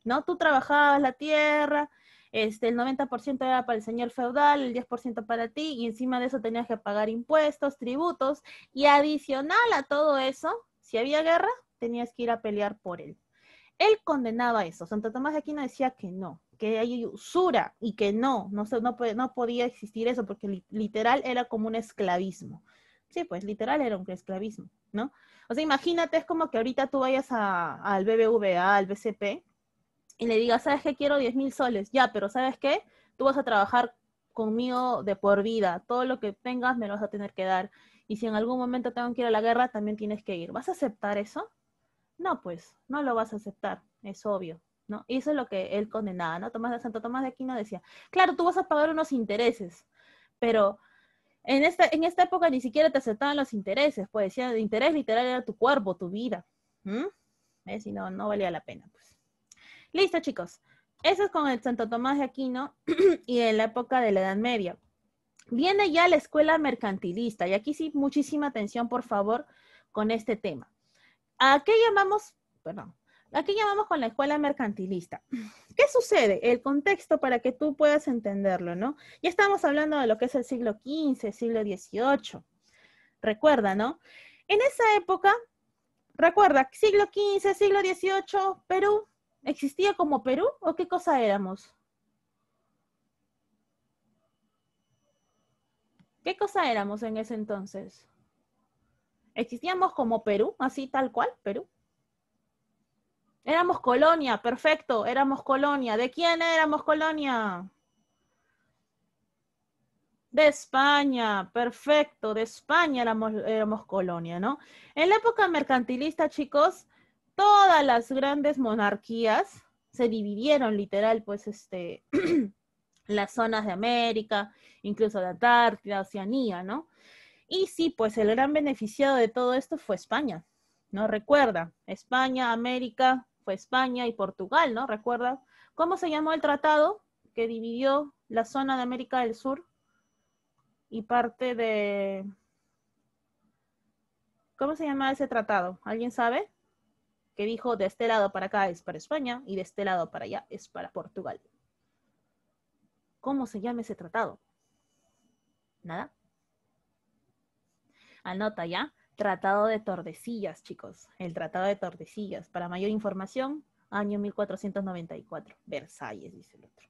¿no? Tú trabajabas la tierra, el 90% era para el señor feudal, el 10% para ti, y encima de eso tenías que pagar impuestos, tributos, y adicional a todo eso, si había guerra, tenías que ir a pelear por él. Él condenaba eso. Santo Tomás de Aquino decía que no, que hay usura y que no podía existir eso porque literal era como un esclavismo. Sí, pues literal era un esclavismo, ¿no? O sea, imagínate, es como que ahorita tú vayas al BBVA, al BCP, y le digas, ¿sabes qué? Quiero 10,000 soles. Ya, pero ¿sabes qué? Tú vas a trabajar conmigo de por vida. Todo lo que tengas me lo vas a tener que dar. Y si en algún momento tengo que ir a la guerra, también tienes que ir. ¿Vas a aceptar eso? No, pues, no lo vas a aceptar, es obvio, ¿no? Y eso es lo que él condenaba, ¿no? Santo Tomás de Aquino decía, claro, tú vas a pagar unos intereses, pero en esta época ni siquiera te aceptaban los intereses, pues decían, el interés literal era tu cuerpo, tu vida, ¿ves? Y no valía la pena, pues. Listo, chicos. Eso es con el Santo Tomás de Aquino y en la época de la Edad Media. Viene ya la escuela mercantilista, y aquí sí, muchísima atención, por favor, con este tema. ¿A qué llamamos, perdón, a qué llamamos con la escuela mercantilista? ¿Qué sucede? El contexto para que tú puedas entenderlo, ¿no? Ya estamos hablando de lo que es el siglo XV, siglo XVIII. Recuerda, ¿no? En esa época, recuerda, siglo XV, siglo XVIII, Perú, ¿existía como Perú o qué cosa éramos? ¿Qué cosa éramos en ese entonces? ¿Existíamos como Perú, así tal cual, Perú? Éramos colonia, perfecto, éramos colonia. ¿De quién éramos colonia? De España, perfecto, de España éramos colonia, ¿no? En la época mercantilista, chicos, todas las grandes monarquías se dividieron literal, pues, las zonas de América, incluso de Antártida, Oceanía, ¿no? Y sí, pues el gran beneficiado de todo esto fue España, ¿no? Recuerda, España, América, fue España y Portugal, ¿no? Recuerda, ¿cómo se llamó el tratado que dividió la zona de América del Sur y parte de... ¿Cómo se llama ese tratado? ¿Alguien sabe? Que dijo, de este lado para acá es para España y de este lado para allá es para Portugal. ¿Cómo se llama ese tratado? ¿Nada? Anota ya. Tratado de Tordesillas, chicos. El Tratado de Tordesillas. Para mayor información, año 1494. Versalles, dice el otro.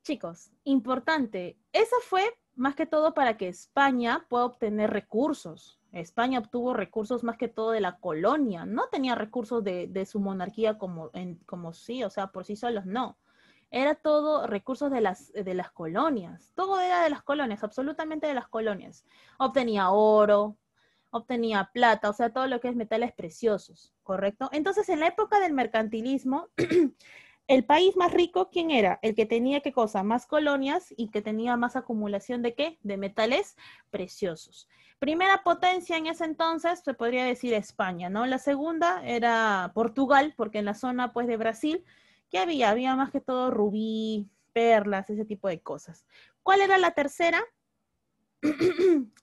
Chicos, importante. Eso fue más que todo para que España pueda obtener recursos. España obtuvo recursos más que todo de la colonia. No tenía recursos de su monarquía como sí, o sea, por sí solos, no. Era todo recursos de las colonias. Todo era de las colonias, absolutamente de las colonias. Obtenía oro, obtenía plata, o sea, todo lo que es metales preciosos, ¿correcto? Entonces, en la época del mercantilismo, el país más rico, ¿quién era? El que tenía, ¿qué cosa? Más colonias y que tenía más acumulación ¿de qué? De metales preciosos. Primera potencia en ese entonces, se podría decir España, ¿no? La segunda era Portugal, porque en la zona, pues, de Brasil, ¿qué había? Había más que todo rubí, perlas, ese tipo de cosas. ¿Cuál era la tercera?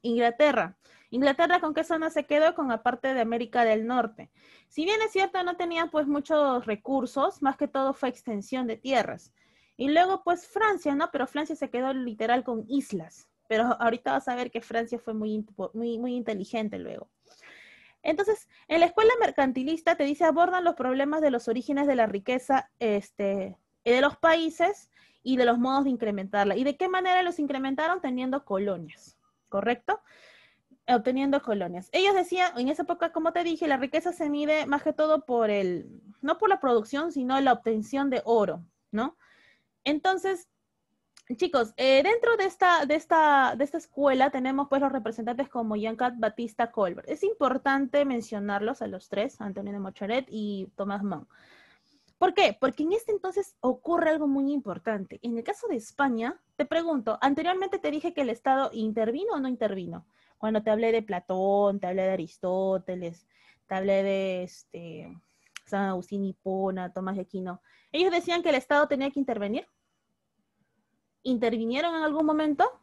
Inglaterra. Inglaterra, ¿con qué zona se quedó? Con la parte de América del Norte. Si bien es cierto, no tenía pues muchos recursos, más que todo fue extensión de tierras. Y luego pues Francia, ¿no? Pero Francia se quedó literal con islas. Pero ahorita vas a ver que Francia fue muy inteligente luego. Entonces, en la escuela mercantilista te dice abordan los problemas de los orígenes de la riqueza de los países y de los modos de incrementarla. ¿Y de qué manera los incrementaron? Teniendo colonias, ¿correcto? Obteniendo colonias. Ellos decían, en esa época, como te dije, la riqueza se mide más que todo no por la producción, sino la obtención de oro, ¿no? Entonces, chicos, dentro de esta escuela tenemos pues los representantes como Jean-Baptiste Colbert. Es importante mencionarlos a los tres, Antonio de Montchalin y Thomas Mann. ¿Por qué? Porque en este entonces ocurre algo muy importante. En el caso de España, te pregunto, anteriormente te dije que el Estado intervino o no intervino. Cuando te hablé de Platón, te hablé de Aristóteles, te hablé de San Agustín Hipona, Tomás de Aquino. Ellos decían que el Estado tenía que intervenir. ¿Intervinieron en algún momento?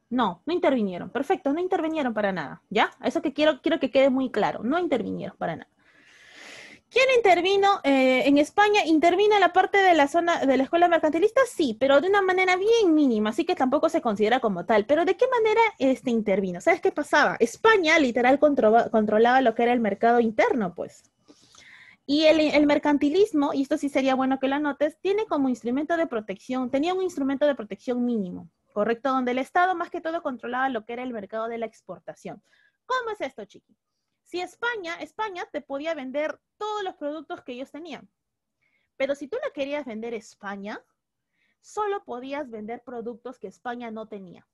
No, no intervinieron. Perfecto, no intervinieron para nada. ¿Ya? Eso que quiero que quede muy claro. No intervinieron para nada. ¿Quién intervino en España? ¿Intervino en la parte de la zona de la escuela mercantilista? Sí, pero de una manera bien mínima, así que tampoco se considera como tal. Pero ¿de qué manera intervino? ¿Sabes qué pasaba? España literal controlaba lo que era el mercado interno, pues. Y el mercantilismo, y esto sí sería bueno que lo anotes, tiene como instrumento de protección, tenía un instrumento de protección mínimo, ¿correcto? Donde el Estado más que todo controlaba lo que era el mercado de la exportación. ¿Cómo es esto, chiqui? Si España te podía vender todos los productos que ellos tenían, pero si tú le querías vender a España, solo podías vender productos que España no tenía.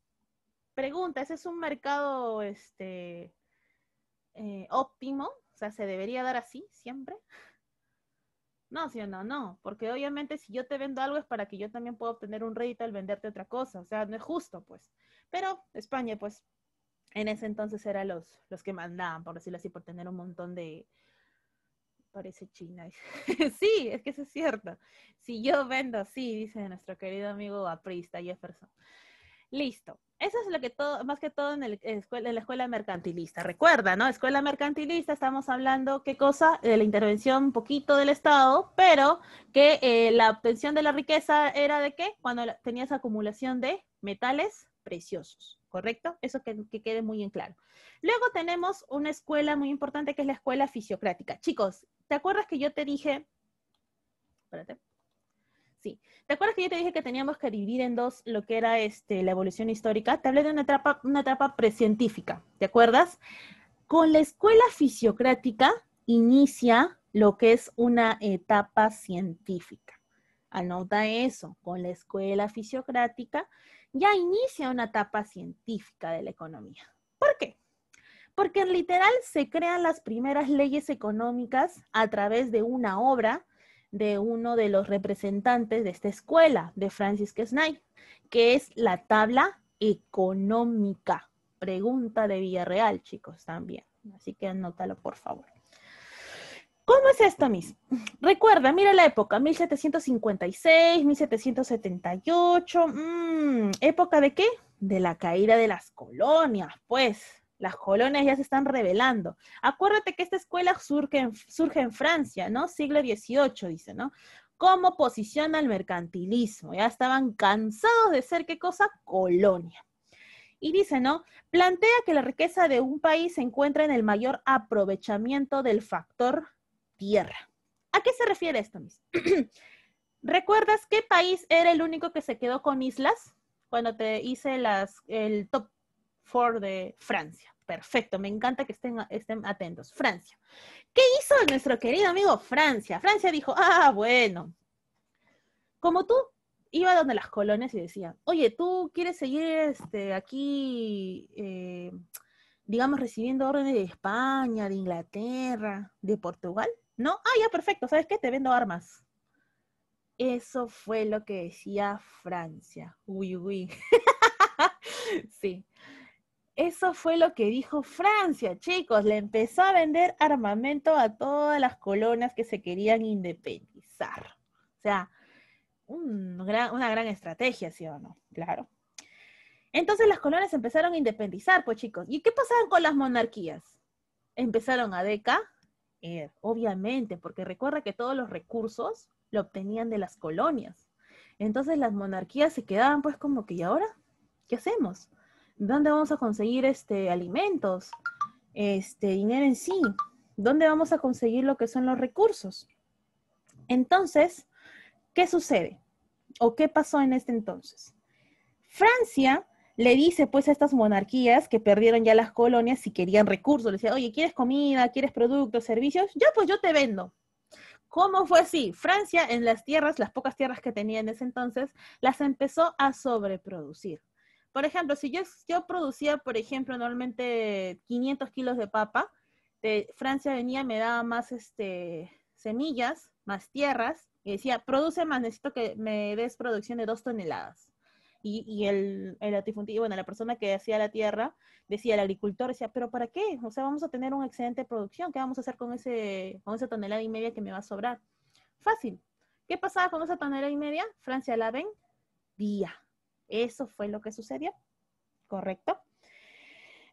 Pregunta, ¿ese es un mercado óptimo? O sea, ¿se debería dar así siempre? No, sí o no, no, porque obviamente si yo te vendo algo es para que yo también pueda obtener un rédito al venderte otra cosa, o sea, no es justo, pues. Pero España, pues, en ese entonces eran los que mandaban, por decirlo así, por tener un montón de, parece China. Sí, es que eso es cierto. Si yo vendo, sí, dice nuestro querido amigo aprista Jefferson. Listo. Eso es lo que todo, más que todo en la escuela mercantilista. Recuerda, ¿no? Escuela mercantilista, estamos hablando, ¿qué cosa? De la intervención un poquito del Estado, pero que la obtención de la riqueza era ¿de qué? Cuando tenías acumulación de metales preciosos, ¿correcto? Eso que quede muy en claro. Luego tenemos una escuela muy importante que es la escuela fisiocrática. Chicos, ¿te acuerdas que yo te dije? Espérate. Sí. ¿Te acuerdas que yo te dije que teníamos que dividir en dos lo que era la evolución histórica? Te hablé de una etapa precientífica, ¿te acuerdas? Con la escuela fisiocrática inicia lo que es una etapa científica. Anota eso, con la escuela fisiocrática ya inicia una etapa científica de la economía. ¿Por qué? Porque en literal se crean las primeras leyes económicas a través de una obra de uno de los representantes de esta escuela, de Francis Knight, que es la tabla económica. Pregunta de Villarreal, chicos, también. Así que anótalo, por favor. ¿Cómo es esto, Miss? Recuerda, mira la época, 1756, 1778. ¿Época de qué? De la caída de las colonias, pues. Las colonias ya se están rebelando. Acuérdate que esta escuela surge en Francia, ¿no? Siglo XVIII, dice, ¿no? ¿Cómo posiciona el mercantilismo? Ya estaban cansados de ser, ¿qué cosa? Colonia. Y dice, ¿no? Plantea que la riqueza de un país se encuentra en el mayor aprovechamiento del factor tierra. ¿A qué se refiere esto, Miss? ¿Recuerdas qué país era el único que se quedó con islas? Cuando te hice el top 4 de Francia. Perfecto, me encanta que estén atentos. Francia. ¿Qué hizo nuestro querido amigo Francia? Francia dijo, bueno, como tú, iba donde las colonias y decía, oye, ¿tú quieres seguir aquí, digamos, recibiendo órdenes de España, de Inglaterra, de Portugal? ¿no? Ah, ya, perfecto, ¿sabes qué? Te vendo armas. Eso fue lo que decía Francia. Uy, uy. Sí. Eso fue lo que dijo Francia, chicos. Le empezó a vender armamento a todas las colonias que se querían independizar. O sea, una gran estrategia, ¿sí o no? Claro. Entonces las colonias empezaron a independizar, pues chicos. ¿Y qué pasaba con las monarquías? Empezaron a decaer, obviamente, porque recuerda que todos los recursos lo obtenían de las colonias. Entonces las monarquías se quedaban pues como que, ¿y ahora? ¿Qué hacemos? ¿Dónde vamos a conseguir alimentos? Dinero en sí. ¿Dónde vamos a conseguir lo que son los recursos? Entonces, ¿qué sucede? ¿O qué pasó en este entonces? Francia le dice pues a estas monarquías que perdieron ya las colonias si querían recursos. Le decía, oye, ¿quieres comida? ¿Quieres productos, servicios? Ya, pues yo te vendo. ¿Cómo fue así? Francia en las tierras, las pocas tierras que tenía en ese entonces, las empezó a sobreproducir. Por ejemplo, si yo producía, por ejemplo, normalmente 500 kilos de papa, Francia venía, me daba más semillas, más tierras, y decía, produce más, necesito que me des producción de 2 toneladas. Y el latifundio, bueno, la persona que hacía la tierra, decía, el agricultor decía, ¿pero para qué? O sea, vamos a tener una excelente producción, ¿qué vamos a hacer con esa tonelada y media que me va a sobrar? Fácil. ¿Qué pasaba con esa tonelada y media? Francia la vendía. Eso fue lo que sucedió, ¿correcto?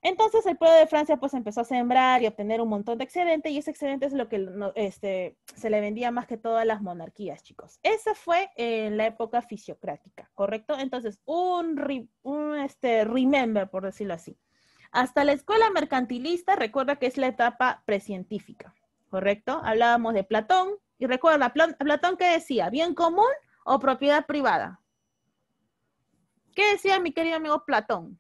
Entonces el pueblo de Francia pues empezó a sembrar y obtener un montón de excedente y ese excedente es lo que se le vendía más que todas las monarquías, chicos. Esa fue en la época fisiocrática, ¿correcto? Entonces, remember, por decirlo así. Hasta la escuela mercantilista, recuerda que es la etapa precientífica, ¿correcto? Hablábamos de Platón y recuerda, Platón, ¿qué decía? ¿Bien común o propiedad privada? ¿Qué decía mi querido amigo Platón?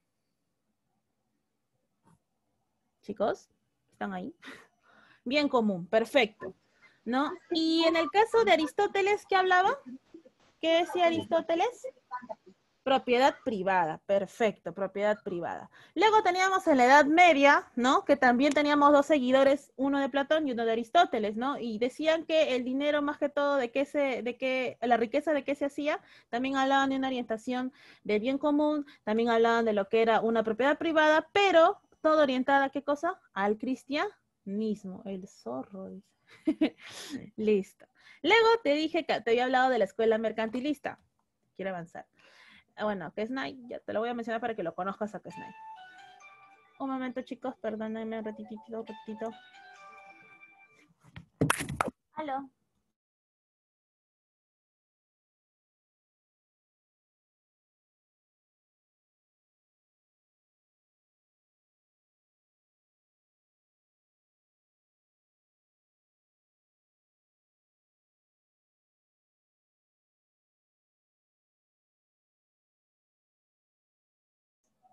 Chicos, ¿están ahí? Bien común, perfecto, ¿no? Y en el caso de Aristóteles, ¿qué hablaba? ¿Qué decía Aristóteles? Propiedad privada, perfecto, propiedad privada. Luego teníamos en la Edad Media, ¿no? Que también teníamos 2 seguidores, uno de Platón y uno de Aristóteles, ¿no? Y decían que el dinero más que todo, la riqueza de qué se hacía, también hablaban de una orientación de bien común, también hablaban de lo que era una propiedad privada, pero todo orientada a qué cosa? Al cristianismo, el zorro, dice. Listo. Luego te dije que te había hablado de la escuela mercantilista. Quiero avanzar. Bueno, Kesnay, ya te lo voy a mencionar para que lo conozcas a Kesnay. Un momento, chicos, perdónenme un ratito. Aló.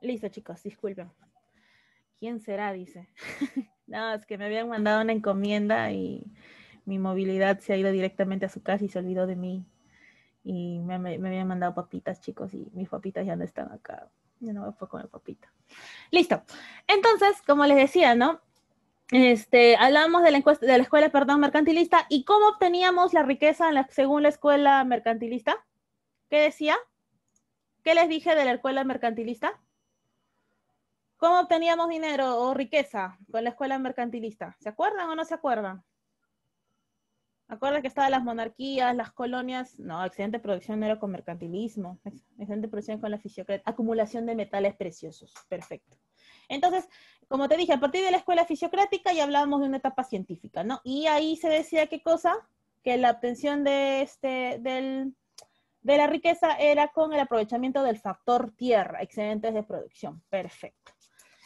Listo, chicos, disculpen. ¿Quién será? Dice. No, es que me habían mandado una encomienda y mi movilidad se ha ido directamente a su casa y se olvidó de mí. Y me habían mandado papitas, chicos, y mis papitas ya no están acá. Ya no me puedo comer papita. Listo. Entonces, como les decía, ¿no? Hablamos de la escuela, perdón, mercantilista y cómo obteníamos la riqueza según la escuela mercantilista. ¿Qué decía? ¿Qué les dije de la escuela mercantilista? ¿Cómo obteníamos dinero o riqueza con la escuela mercantilista? ¿Se acuerdan o no se acuerdan? ¿Acuerdan que estaban las monarquías, las colonias? No, excelente producción era con mercantilismo, excelente producción con la fisiocracia, acumulación de metales preciosos, perfecto. Entonces, como te dije, a partir de la escuela fisiocrática ya hablábamos de una etapa científica, ¿no? Y ahí se decía qué cosa, que la obtención de la riqueza era con el aprovechamiento del factor tierra, excedentes de producción, perfecto.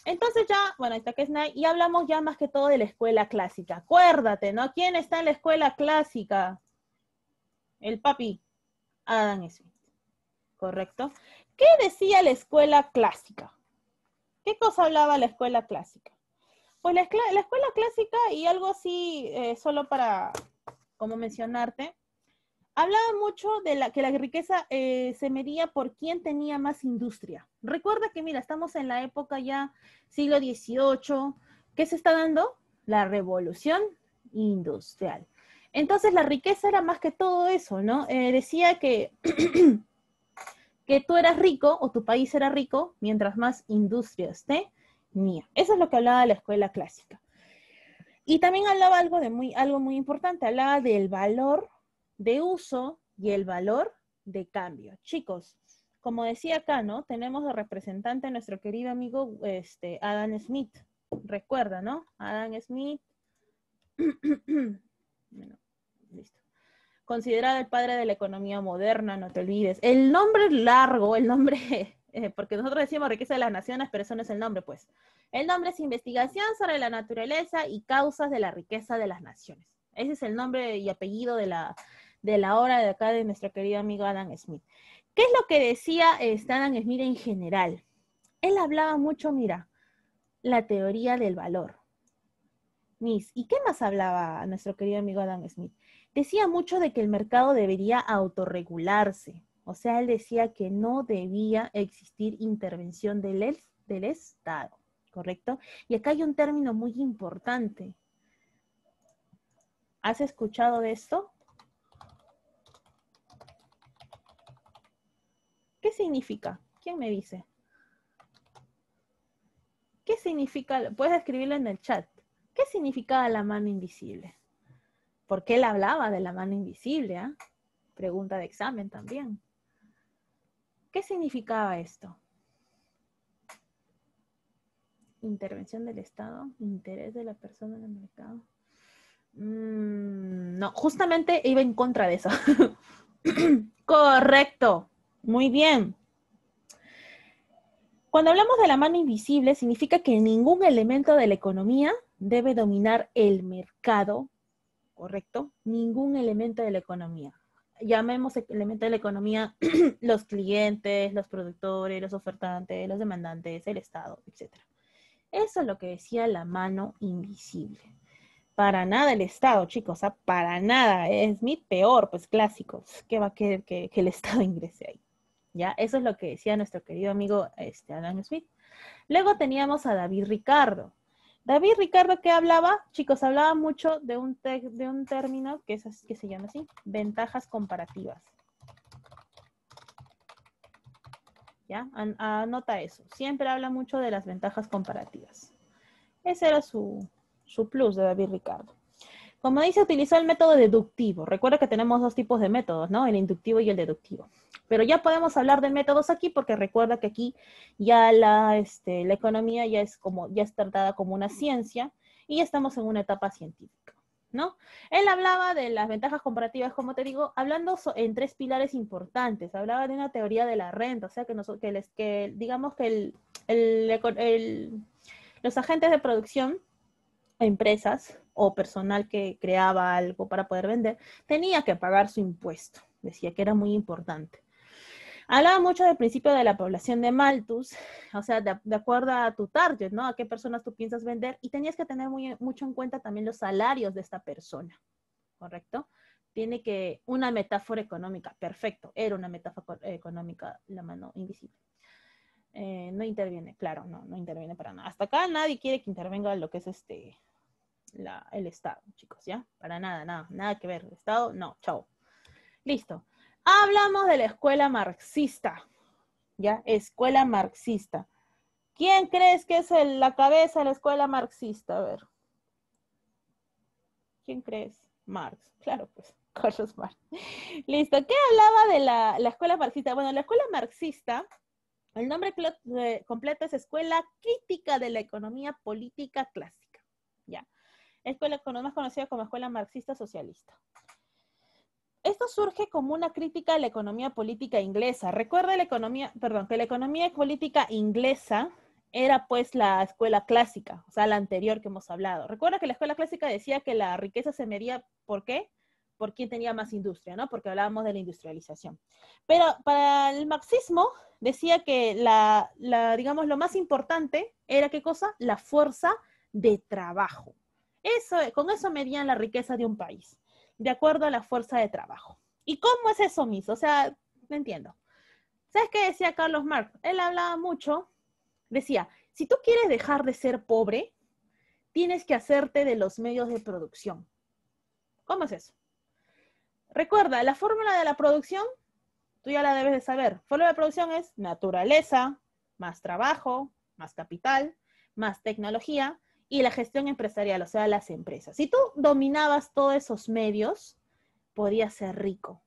Entonces ya, bueno, ahí está Kesnay, y hablamos ya más que todo de la escuela clásica. Acuérdate, ¿no? ¿Quién está en la escuela clásica? El papi Adam Smith, ¿correcto? ¿Qué decía la escuela clásica? ¿Qué cosa hablaba la escuela clásica? Pues la escuela clásica, y algo así, solo para, como mencionarte, hablaba mucho de que la riqueza se medía por quién tenía más industria. Recuerda que, mira, estamos en la época ya siglo XVIII. ¿Qué se está dando? La revolución industrial. Entonces la riqueza era más que todo eso, ¿no? Decía que, que tú eras rico o tu país era rico mientras más industrias tenía. Eso es lo que hablaba la escuela clásica. Y también hablaba algo muy importante, hablaba del valor de uso y el valor de cambio. Chicos, como decía acá, ¿no? Tenemos de representante a nuestro querido amigo Adam Smith. Recuerda, ¿no? Adam Smith. Bueno, listo. Considerado el padre de la economía moderna, no te olvides. El nombre largo, el nombre, porque nosotros decimos riqueza de las naciones, pero eso no es el nombre, pues. El nombre es Investigación sobre la naturaleza y causas de la riqueza de las naciones. Ese es el nombre y apellido de la obra de acá de nuestro querido amigo Adam Smith. ¿Qué es lo que decía Adam Smith en general? Él hablaba mucho, mira, la teoría del valor. ¿Y qué más hablaba nuestro querido amigo Adam Smith? Decía mucho de que el mercado debería autorregularse. O sea, él decía que no debía existir intervención del Estado, ¿correcto? Y acá hay un término muy importante. ¿Has escuchado de esto? ¿Qué significa? ¿Quién me dice? ¿Qué significa? Puedes escribirlo en el chat. ¿Qué significaba la mano invisible? ¿Por qué él hablaba de la mano invisible? ¿Eh? Pregunta de examen también. ¿Qué significaba esto? Intervención del Estado, interés de la persona en el mercado. No, justamente iba en contra de eso. Correcto. Muy bien. Cuando hablamos de la mano invisible, significa que ningún elemento de la economía debe dominar el mercado, ¿correcto? Ningún elemento de la economía. Llamemos elemento de la economía los clientes, los productores, los ofertantes, los demandantes, el Estado, etc. Eso es lo que decía la mano invisible. Para nada el Estado, chicos, para nada. Smith peor, pues clásicos. ¿Qué va a querer que el Estado ingrese ahí? ¿Ya? Eso es lo que decía nuestro querido amigo Adam Smith. Luego teníamos a David Ricardo. David Ricardo, ¿qué hablaba? Chicos, hablaba mucho de un término que se llama así, ventajas comparativas. ¿Ya? Anota eso. Siempre habla mucho de las ventajas comparativas. Ese era su plus de David Ricardo. Como dice, utilizó el método deductivo. Recuerda que tenemos dos tipos de métodos, ¿no? El inductivo y el deductivo. Pero ya podemos hablar de métodos aquí porque recuerda que aquí ya la economía ya es tratada como una ciencia y ya estamos en una etapa científica, ¿no? Él hablaba de las ventajas comparativas, como te digo, hablando en tres pilares importantes. Hablaba de una teoría de la renta, o sea, digamos que los agentes de producción, empresas o personal que creaba algo para poder vender, tenía que pagar su impuesto. Decía que era muy importante. Hablaba mucho del principio de la población de Malthus, o sea, de acuerdo a tu target, ¿no? A qué personas tú piensas vender, y tenías que tener mucho en cuenta también los salarios de esta persona, ¿correcto? Tiene que, una metáfora económica, perfecto, era una metáfora económica la mano invisible. No interviene, claro, no interviene para nada. Hasta acá nadie quiere que intervenga lo que es el Estado, chicos, ¿ya? Para nada que ver. El Estado, no, chao. Listo. Hablamos de la escuela marxista, ¿ya? Escuela marxista. ¿Quién crees que es la cabeza de la escuela marxista? A ver. ¿Quién crees? Marx. Claro, pues, Carlos Marx. Listo. ¿Qué hablaba de la escuela marxista? Bueno, la escuela marxista, el nombre completo es Escuela Crítica de la Economía Política Clásica, ¿ya? Escuela más conocida como Escuela Marxista Socialista. Esto surge como una crítica a la economía política inglesa. Recuerda que la economía política inglesa era pues la escuela clásica, o sea, la anterior que hemos hablado. Recuerda que la escuela clásica decía que la riqueza se medía, ¿por qué? Por quién tenía más industria, ¿no? Porque hablábamos de la industrialización. Pero para el marxismo decía que digamos, lo más importante era, ¿qué cosa? La fuerza de trabajo. Con eso medían la riqueza de un país, de acuerdo a la fuerza de trabajo. ¿Y cómo es eso mismo? O sea, no entiendo. ¿Sabes qué decía Carlos Marx? Él hablaba mucho, decía, si tú quieres dejar de ser pobre, tienes que hacerte de los medios de producción. ¿Cómo es eso? Recuerda, la fórmula de la producción, tú ya la debes de saber. Fórmula de producción es naturaleza, más trabajo, más capital, más tecnología y la gestión empresarial, o sea, las empresas. Si tú dominabas todos esos medios, podías ser rico.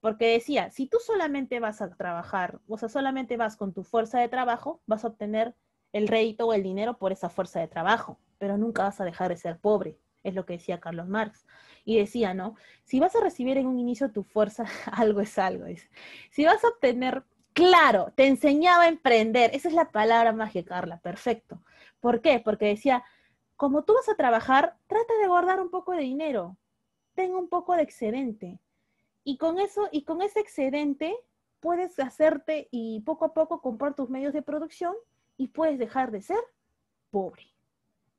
Porque decía, si tú solamente vas a trabajar, o sea, solamente vas con tu fuerza de trabajo, vas a obtener el rédito o el dinero por esa fuerza de trabajo, pero nunca vas a dejar de ser pobre, es lo que decía Carlos Marx. Y decía, ¿no? Si vas a recibir en un inicio tu fuerza, algo es algo. Dice. Si vas a obtener, claro, te enseñaba a emprender, esa es la palabra mágica, Carla, perfecto. ¿Por qué? Porque decía, como tú vas a trabajar, trata de guardar un poco de dinero, ten un poco de excedente. Y con eso, y con ese excedente, puedes hacerte y poco a poco comprar tus medios de producción y puedes dejar de ser pobre.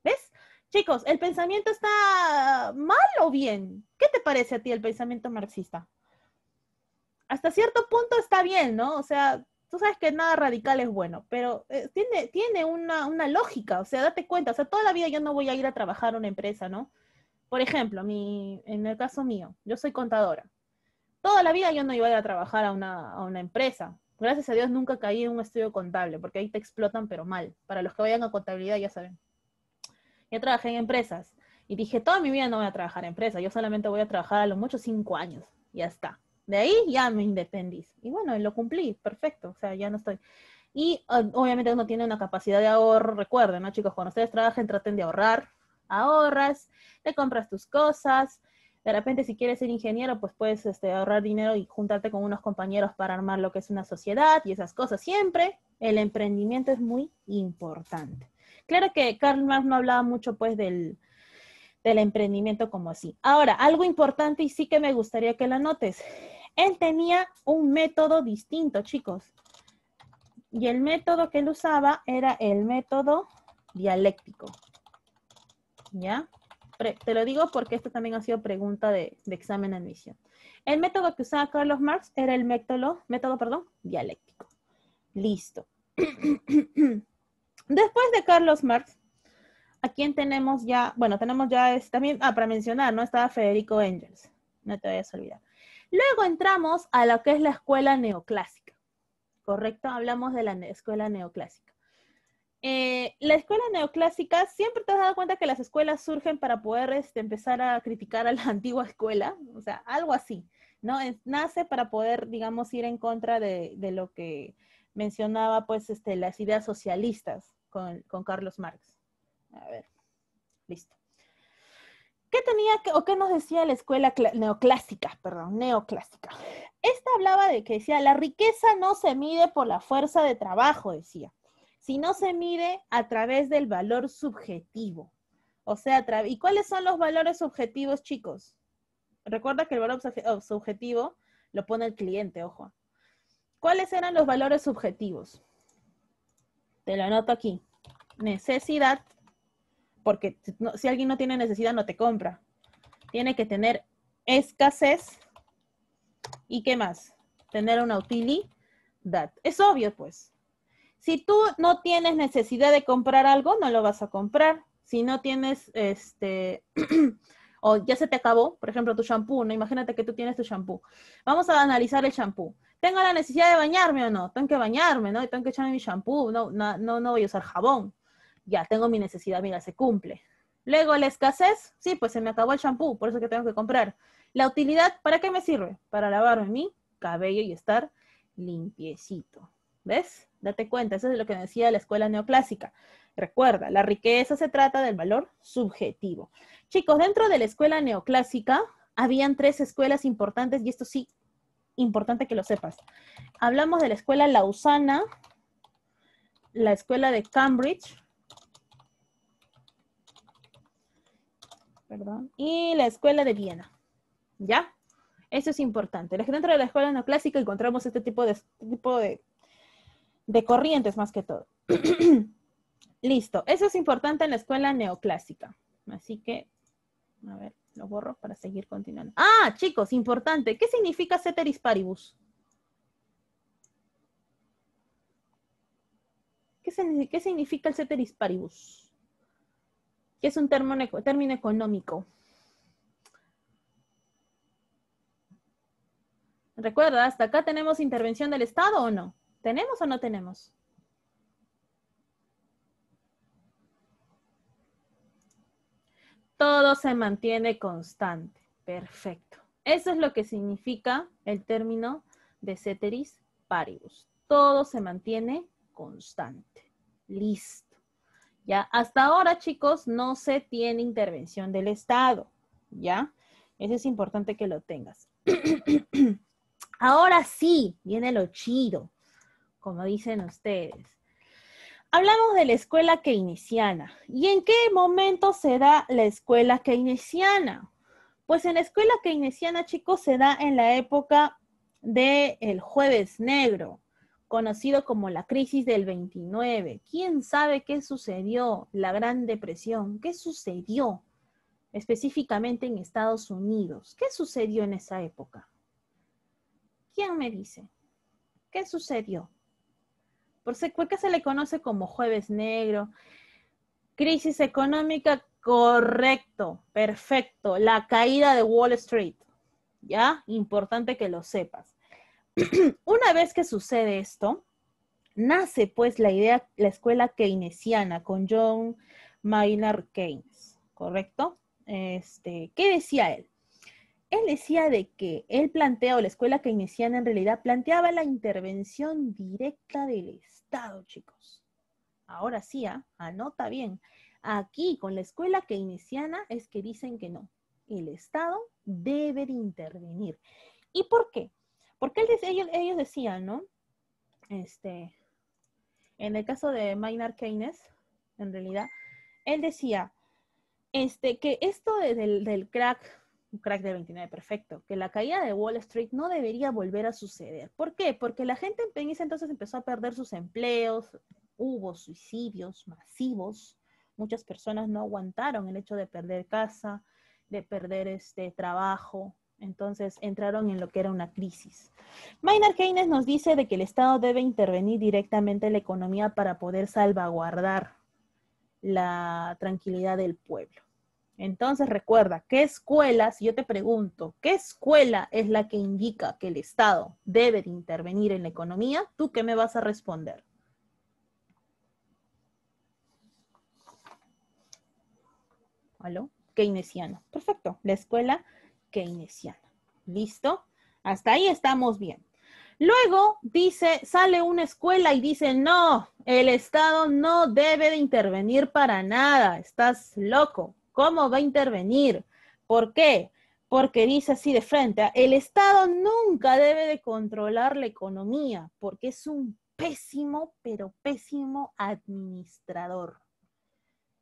¿Ves? Chicos, ¿el pensamiento está mal o bien? ¿Qué te parece a ti el pensamiento marxista? Hasta cierto punto está bien, ¿no? O sea, tú sabes que nada radical es bueno, pero tiene una lógica, o sea, date cuenta, o sea, toda la vida yo no voy a ir a trabajar a una empresa, ¿no? Por ejemplo, en el caso mío, yo soy contadora. Toda la vida yo no iba a ir a trabajar a una empresa. Gracias a Dios nunca caí en un estudio contable, porque ahí te explotan, pero mal. Para los que vayan a contabilidad ya saben. Yo trabajé en empresas y dije, toda mi vida no voy a trabajar en empresas, yo solamente voy a trabajar a lo mucho 5 años. Ya está. De ahí ya me independiz. Y bueno, lo cumplí, perfecto. O sea, ya no estoy. Y obviamente uno tiene una capacidad de ahorro. Recuerden, ¿no, chicos? Cuando ustedes trabajen, traten de ahorrar. Ahorras, te compras tus cosas. De repente, si quieres ser ingeniero, pues puedes ahorrar dinero y juntarte con unos compañeros para armar lo que es una sociedad y esas cosas. Siempre el emprendimiento es muy importante. Claro que Karl Marx no hablaba mucho pues del emprendimiento como así. Ahora, algo importante y sí que me gustaría que lo notes. Él tenía un método distinto, chicos. Y el método que él usaba era el método dialéctico. ¿Ya? Te lo digo porque esto también ha sido pregunta de examen de admisión. El método que usaba Carlos Marx era el método dialéctico. Listo. Después de Carlos Marx, ¿a quién tenemos ya? Bueno, tenemos ya también, para mencionar, ¿no? Estaba Federico Engels. No te vayas a olvidar. Luego entramos a lo que es la escuela neoclásica. ¿Correcto? Hablamos de la escuela neoclásica. La escuela neoclásica, siempre te has dado cuenta que las escuelas surgen para poder empezar a criticar a la antigua escuela, o sea, algo así, ¿no? Nace para poder, digamos, ir en contra de lo que mencionaba, pues, las ideas socialistas con Carlos Marx. A ver, listo. ¿Qué tenía o qué nos decía la escuela neoclásica? Perdón, neoclásica. Esta hablaba de que decía, la riqueza no se mide por la fuerza de trabajo, decía, sino se mide a través del valor subjetivo. O sea, ¿y cuáles son los valores subjetivos, chicos? Recuerda que el valor subjetivo lo pone el cliente, ojo. ¿Cuáles eran los valores subjetivos? Te lo anoto aquí. Necesidad, porque si alguien no tiene necesidad, no te compra. Tiene que tener escasez. ¿Y qué más? Tener una utilidad. Es obvio, pues. Si tú no tienes necesidad de comprar algo, no lo vas a comprar. Si no tienes, o ya se te acabó, por ejemplo, tu shampoo, ¿no? Imagínate que tú tienes tu shampoo. Vamos a analizar el shampoo. ¿Tengo la necesidad de bañarme o no? Tengo que bañarme, ¿no? Y tengo que echarme mi shampoo. No voy a usar jabón. Ya, tengo mi necesidad, mira, se cumple. Luego, la escasez, sí, pues se me acabó el shampoo, por eso que tengo que comprar. La utilidad, ¿para qué me sirve? Para lavarme mi cabello y estar limpiecito. ¿Ves? Date cuenta, eso es lo que decía la escuela neoclásica. Recuerda, la riqueza se trata del valor subjetivo. Chicos, dentro de la escuela neoclásica habían 3 escuelas importantes y esto sí, importante que lo sepas. Hablamos de la escuela lausana, la escuela de Cambridge, perdón, y la escuela de Viena. ¿Ya? Eso es importante. Dentro de la escuela neoclásica encontramos este tipo de corrientes más que todo. Listo. Eso es importante en la escuela neoclásica. Así que, a ver, lo borro para seguir continuando. Ah, chicos, importante. ¿Qué significa ceteris paribus? ¿Qué significa el ceteris paribus? Que es un término económico. Recuerda, hasta acá tenemos intervención del Estado o no. ¿Tenemos o no tenemos? Todo se mantiene constante. Perfecto. Eso es lo que significa el término de ceteris paribus. Todo se mantiene constante. Listo. ¿Ya? Hasta ahora, chicos, no se tiene intervención del Estado. ¿Ya? Eso es importante que lo tengas. Ahora sí, viene lo chido, como dicen ustedes. Hablamos de la escuela keynesiana. ¿Y en qué momento se da la escuela keynesiana? Pues en la escuela keynesiana, chicos, se da en la época del Jueves Negro, conocido como la crisis del 29. ¿Quién sabe qué sucedió? La Gran Depresión. ¿Qué sucedió específicamente en Estados Unidos? ¿Qué sucedió en esa época? ¿Quién me dice? ¿Qué sucedió? ¿Por qué se le conoce como Jueves Negro? Crisis económica, correcto, perfecto. La caída de Wall Street, ¿ya? Importante que lo sepas. Una vez que sucede esto, nace pues la idea, la escuela keynesiana con John Maynard Keynes, ¿correcto? ¿Qué decía él? Él decía de que él plantea, o la escuela keynesiana en realidad planteaba la intervención directa del Estado, chicos. Ahora sí, anota bien. Aquí con la escuela keynesiana es que dicen que no. El Estado debe de intervenir. ¿Y por qué? Porque ellos decían, ¿no? En el caso de Maynard Keynes, en realidad, él decía que esto del crack, un crack del 29, perfecto, que la caída de Wall Street no debería volver a suceder. ¿Por qué? Porque la gente en ese entonces empezó a perder sus empleos, hubo suicidios masivos, muchas personas no aguantaron el hecho de perder casa, de perder trabajo, entonces entraron en lo que era una crisis. Maynard Keynes nos dice de que el Estado debe intervenir directamente en la economía para poder salvaguardar la tranquilidad del pueblo. Entonces recuerda, ¿qué escuela, si yo te pregunto, qué escuela es la que indica que el Estado debe de intervenir en la economía? ¿Tú qué me vas a responder? ¿Aló? Keynesiana. Perfecto, la escuela keynesiana. ¿Listo? Hasta ahí estamos bien. Luego sale una escuela y dice, no, el Estado no debe de intervenir para nada, estás loco. ¿Cómo va a intervenir? ¿Por qué? Porque dice así de frente, el Estado nunca debe de controlar la economía, porque es un pésimo, pero pésimo administrador.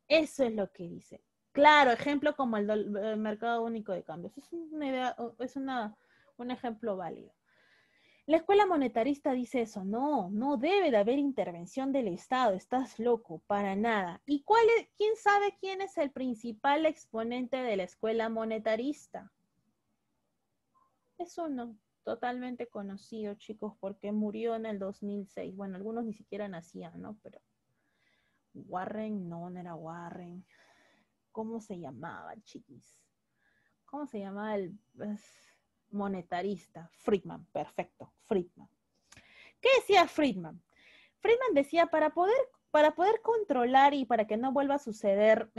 Eso es lo que dice. Claro, ejemplo como el mercado único de cambios. Es una idea, es un ejemplo válido. La escuela monetarista dice eso, no, no debe de haber intervención del Estado, estás loco, para nada. ¿Y quién sabe quién es el principal exponente de la escuela monetarista? Es uno totalmente conocido, chicos, porque murió en el 2006. Bueno, algunos ni siquiera nacían, ¿no? Pero Warren, no era Warren. ¿Cómo se llamaba, chiquis? ¿Cómo se llamaba el monetarista? Friedman, perfecto, Friedman. ¿Qué decía Friedman? Friedman decía, para poder controlar y para que no vuelva a suceder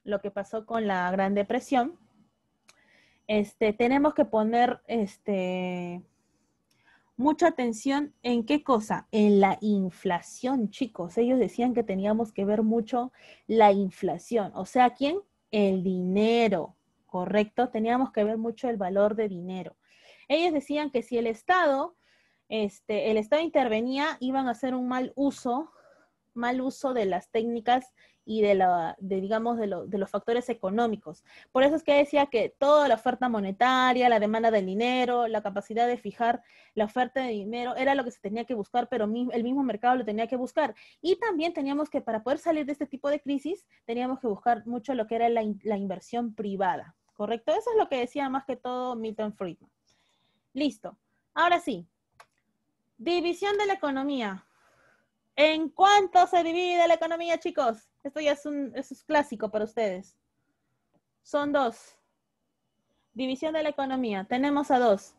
lo que pasó con la Gran Depresión, tenemos que poner mucha atención en qué cosa, en la inflación, chicos. Ellos decían que teníamos que ver mucho la inflación. O sea, ¿quién? El dinero, ¿correcto? Teníamos que ver mucho el valor de dinero. Ellos decían que si el Estado intervenía, iban a hacer un mal uso de las técnicas y digamos, de los factores económicos. Por eso es que decía que toda la oferta monetaria, la demanda del dinero, la capacidad de fijar la oferta de dinero, era lo que se tenía que buscar, pero el mismo mercado lo tenía que buscar. Y también teníamos que, para poder salir de este tipo de crisis, teníamos que buscar mucho lo que era la inversión privada, ¿correcto? Eso es lo que decía más que todo Milton Friedman. Listo. Ahora sí. División de la economía. ¿En cuánto se divide la economía, chicos? Esto ya es clásico para ustedes. Son dos. División de la economía. Tenemos a dos.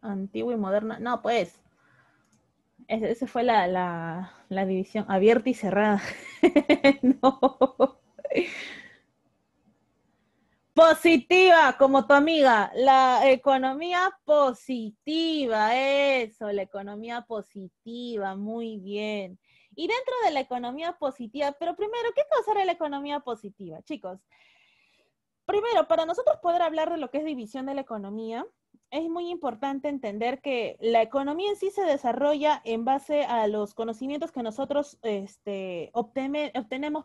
antigua y moderna. No, pues, esa fue la división abierta y cerrada. No. Positiva, como tu amiga, la economía positiva, eso, la economía positiva, muy bien. Y dentro de la economía positiva, pero primero, ¿qué cosa era la economía positiva, chicos? Primero, para nosotros poder hablar de lo que es división de la economía, es muy importante entender que la economía en sí se desarrolla en base a los conocimientos que nosotros obtenemos,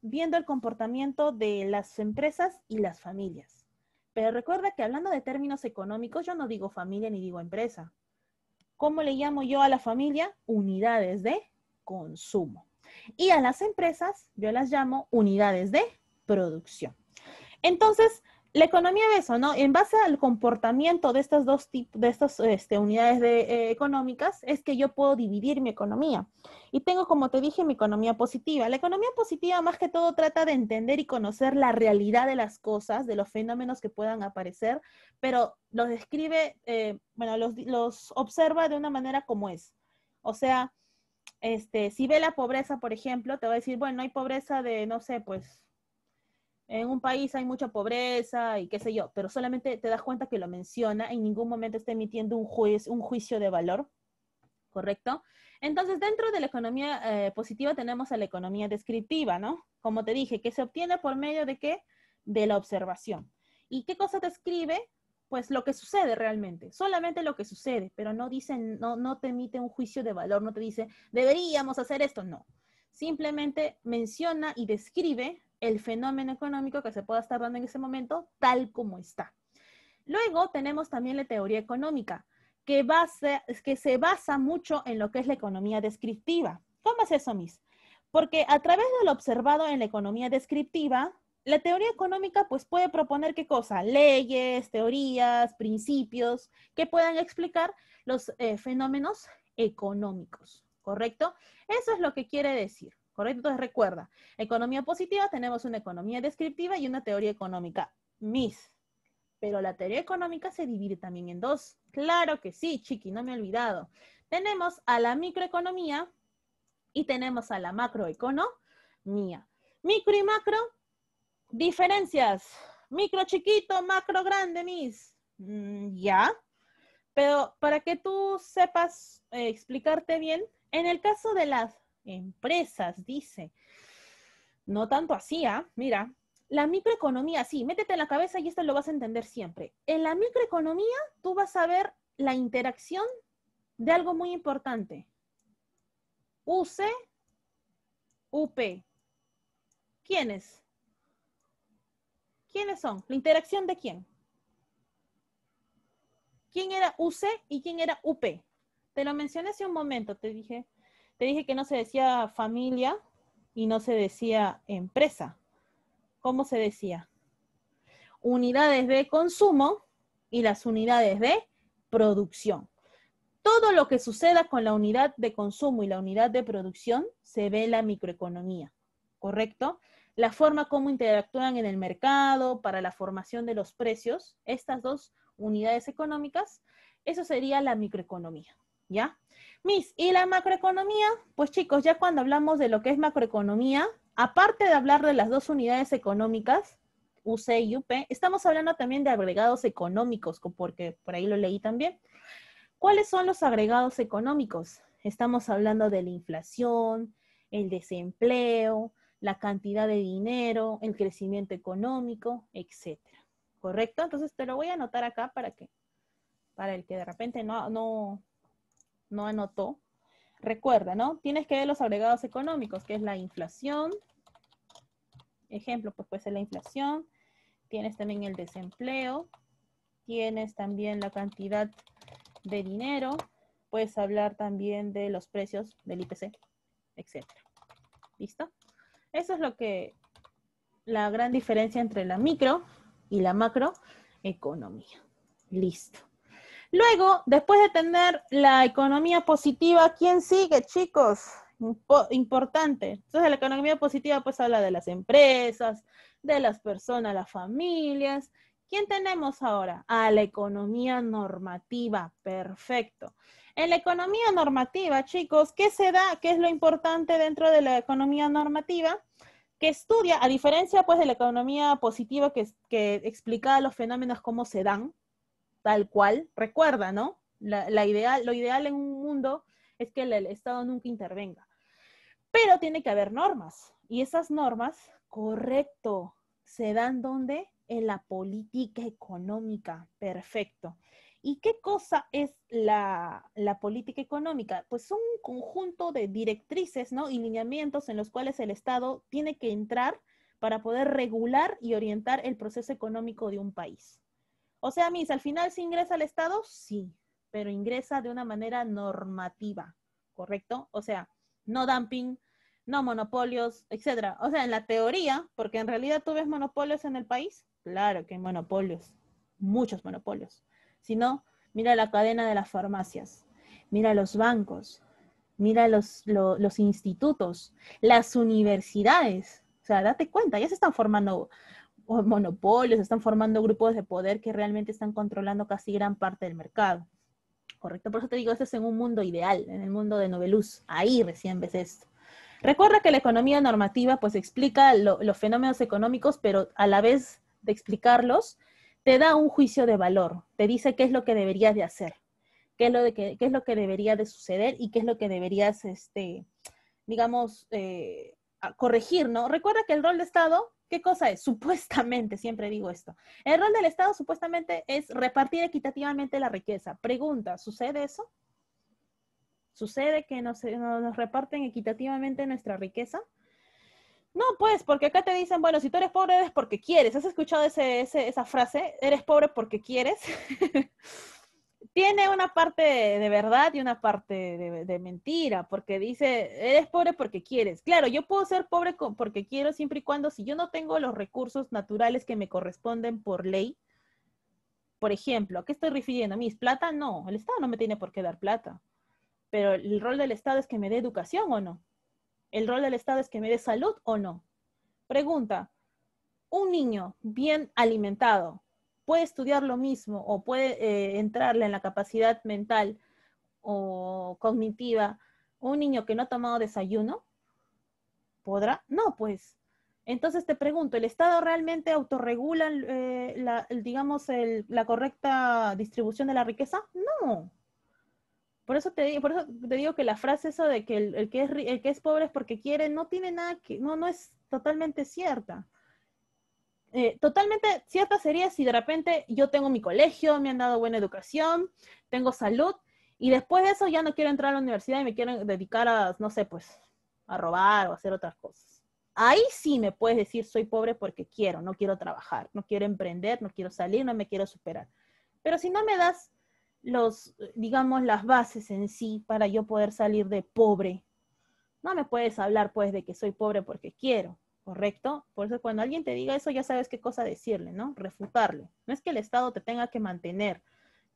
viendo el comportamiento de las empresas y las familias. Pero recuerda que hablando de términos económicos, yo no digo familia ni digo empresa. ¿Cómo le llamo yo a la familia? Unidades de consumo. Y a las empresas, yo las llamo unidades de producción. Entonces, la economía de eso, ¿no? En base al comportamiento de estas dos tipos, de estas unidades económicas, es que yo puedo dividir mi economía. Y tengo, como te dije, mi economía positiva. La economía positiva más que todo trata de entender y conocer la realidad de las cosas, de los fenómenos que puedan aparecer, pero los describe, los observa de una manera como es. O sea, si ve la pobreza, por ejemplo, te va a decir, bueno, hay pobreza de, no sé, pues en un país hay mucha pobreza y qué sé yo, pero solamente te das cuenta que lo menciona, en ningún momento está emitiendo un juicio de valor, ¿correcto? Entonces, dentro de la economía positiva tenemos a la economía descriptiva, ¿no? Como te dije, que se obtiene por medio de qué? De la observación. ¿Y qué cosa describe? Pues lo que sucede realmente, solamente lo que sucede, pero no dicen, no te emite un juicio de valor, no te dice, deberíamos hacer esto, no. Simplemente menciona y describe el fenómeno económico que se pueda estar dando en ese momento tal como está. Luego tenemos también la teoría económica, que se basa mucho en lo que es la economía descriptiva. ¿Cómo es eso, Miss? Porque a través de lo observado en la economía descriptiva, la teoría económica pues puede proponer qué cosa, leyes, teorías, principios que puedan explicar los fenómenos económicos, ¿correcto? Eso es lo que quiere decir, ¿correcto? Entonces recuerda, economía positiva, tenemos una economía descriptiva y una teoría económica. Miss, pero la teoría económica se divide también en dos. Claro que sí, chiqui, no me he olvidado. Tenemos a la microeconomía y tenemos a la macroeconomía. Micro y macro, diferencias. Micro chiquito, macro grande, Miss. Ya. Pero para que tú sepas explicarte bien, en el caso de las empresas, dice, no tanto así, ¿ah? Mira, la microeconomía, sí, métete en la cabeza y esto lo vas a entender siempre. En la microeconomía, tú vas a ver la interacción de algo muy importante. UC, UP. ¿Quiénes? ¿Quiénes son? ¿La interacción de quién? ¿Quién era UC y quién era UP? Te lo mencioné hace un momento, te dije que no se decía familia y no se decía empresa. ¿Cómo se decía? Unidades de consumo y las unidades de producción. Todo lo que suceda con la unidad de consumo y la unidad de producción se ve en la microeconomía, ¿correcto? La forma como interactúan en el mercado para la formación de los precios, estas dos unidades económicas, eso sería la microeconomía, ¿ya? Miss, ¿y la macroeconomía? Pues chicos, ya cuando hablamos de lo que es macroeconomía, aparte de hablar de las dos unidades económicas, UC y UP, estamos hablando también de agregados económicos, porque por ahí lo leí también. ¿Cuáles son los agregados económicos? Estamos hablando de la inflación, el desempleo, la cantidad de dinero, el crecimiento económico, etcétera. ¿Correcto? Entonces te lo voy a anotar acá para el que de repente no anotó. Recuerda, ¿no? Tienes que ver los agregados económicos, que es la inflación. Ejemplo, pues puede ser la inflación. Tienes también el desempleo. Tienes también la cantidad de dinero. Puedes hablar también de los precios del IPC, etcétera. ¿Listo? Eso es la gran diferencia entre la micro y la macroeconomía. Listo. Luego, después de tener la economía positiva, ¿quién sigue, chicos? Importante. Entonces, la economía positiva pues habla de las empresas, de las personas, las familias. ¿Quién tenemos ahora? A la economía normativa. Perfecto. En la economía normativa, chicos, ¿qué se da? ¿Qué es lo importante dentro de la economía normativa? Que estudia, a diferencia pues de la economía positiva que explica los fenómenos cómo se dan, tal cual, recuerda, ¿no? Lo ideal en un mundo es que el Estado nunca intervenga. Pero tiene que haber normas. Y esas normas, correcto, se dan ¿dónde? En la política económica. Perfecto. ¿Y qué cosa es la política económica? Pues son un conjunto de directrices, ¿no? Y lineamientos en los cuales el Estado tiene que entrar para poder regular y orientar el proceso económico de un país. O sea, Miss, al final sí ingresa al Estado, sí, pero ingresa de una manera normativa, ¿correcto? O sea, no dumping, no monopolios, etcétera. O sea, en la teoría, porque en realidad tú ves monopolios en el país, claro que hay monopolios, muchos monopolios. Si no, mira la cadena de las farmacias, mira los bancos, mira los institutos, las universidades. O sea, date cuenta, ya se están formando monopolios, están formando grupos de poder que realmente están controlando casi gran parte del mercado. Correcto, por eso te digo, esto es en un mundo ideal, en el mundo de Noveluz. Ahí recién ves esto. Recuerda que la economía normativa pues explica los fenómenos económicos, pero a la vez de explicarlos, te da un juicio de valor, te dice qué es lo que deberías de hacer, qué es lo que debería de suceder y qué es lo que deberías, digamos, corregir, ¿no? Recuerda que el rol de Estado, ¿qué cosa es? Supuestamente, siempre digo esto. El rol del Estado supuestamente es repartir equitativamente la riqueza. Pregunta, ¿sucede eso? ¿Sucede que nos reparten equitativamente nuestra riqueza? No, pues, porque acá te dicen, bueno, si tú eres pobre eres porque quieres. ¿Has escuchado esa frase? ¿Eres pobre porque quieres? Tiene una parte de verdad y una parte de mentira, porque dice, eres pobre porque quieres. Claro, yo puedo ser pobre porque quiero siempre y cuando, si yo no tengo los recursos naturales que me corresponden por ley, por ejemplo, ¿a qué estoy refiriendo? ¿Mis plata? No, el Estado no me tiene por qué dar plata, pero el rol del Estado es que me dé educación o no. El rol del Estado es que me dé salud o no. Pregunta, un niño bien alimentado puede estudiar lo mismo o puede entrarle en la capacidad mental o cognitiva un niño que no ha tomado desayuno? ¿Podrá? No, pues. Entonces te pregunto, ¿el Estado realmente autorregula, digamos, la correcta distribución de la riqueza? No. Por eso te digo que la frase eso de que el que es pobre es porque quiere, no tiene nada que, no es totalmente cierta. Totalmente cierta sería si de repente yo tengo mi colegio, me han dado buena educación, tengo salud, y después de eso ya no quiero entrar a la universidad y me quiero dedicar a, no sé, pues, a robar o a hacer otras cosas. Ahí sí me puedes decir, soy pobre porque quiero, no quiero trabajar, no quiero emprender, no quiero salir, no me quiero superar. Pero si no me das digamos, las bases en sí para yo poder salir de pobre, no me puedes hablar pues de que soy pobre porque quiero, ¿correcto? Por eso cuando alguien te diga eso ya sabes qué cosa decirle, ¿no? Refutarle. No es que el Estado te tenga que mantener,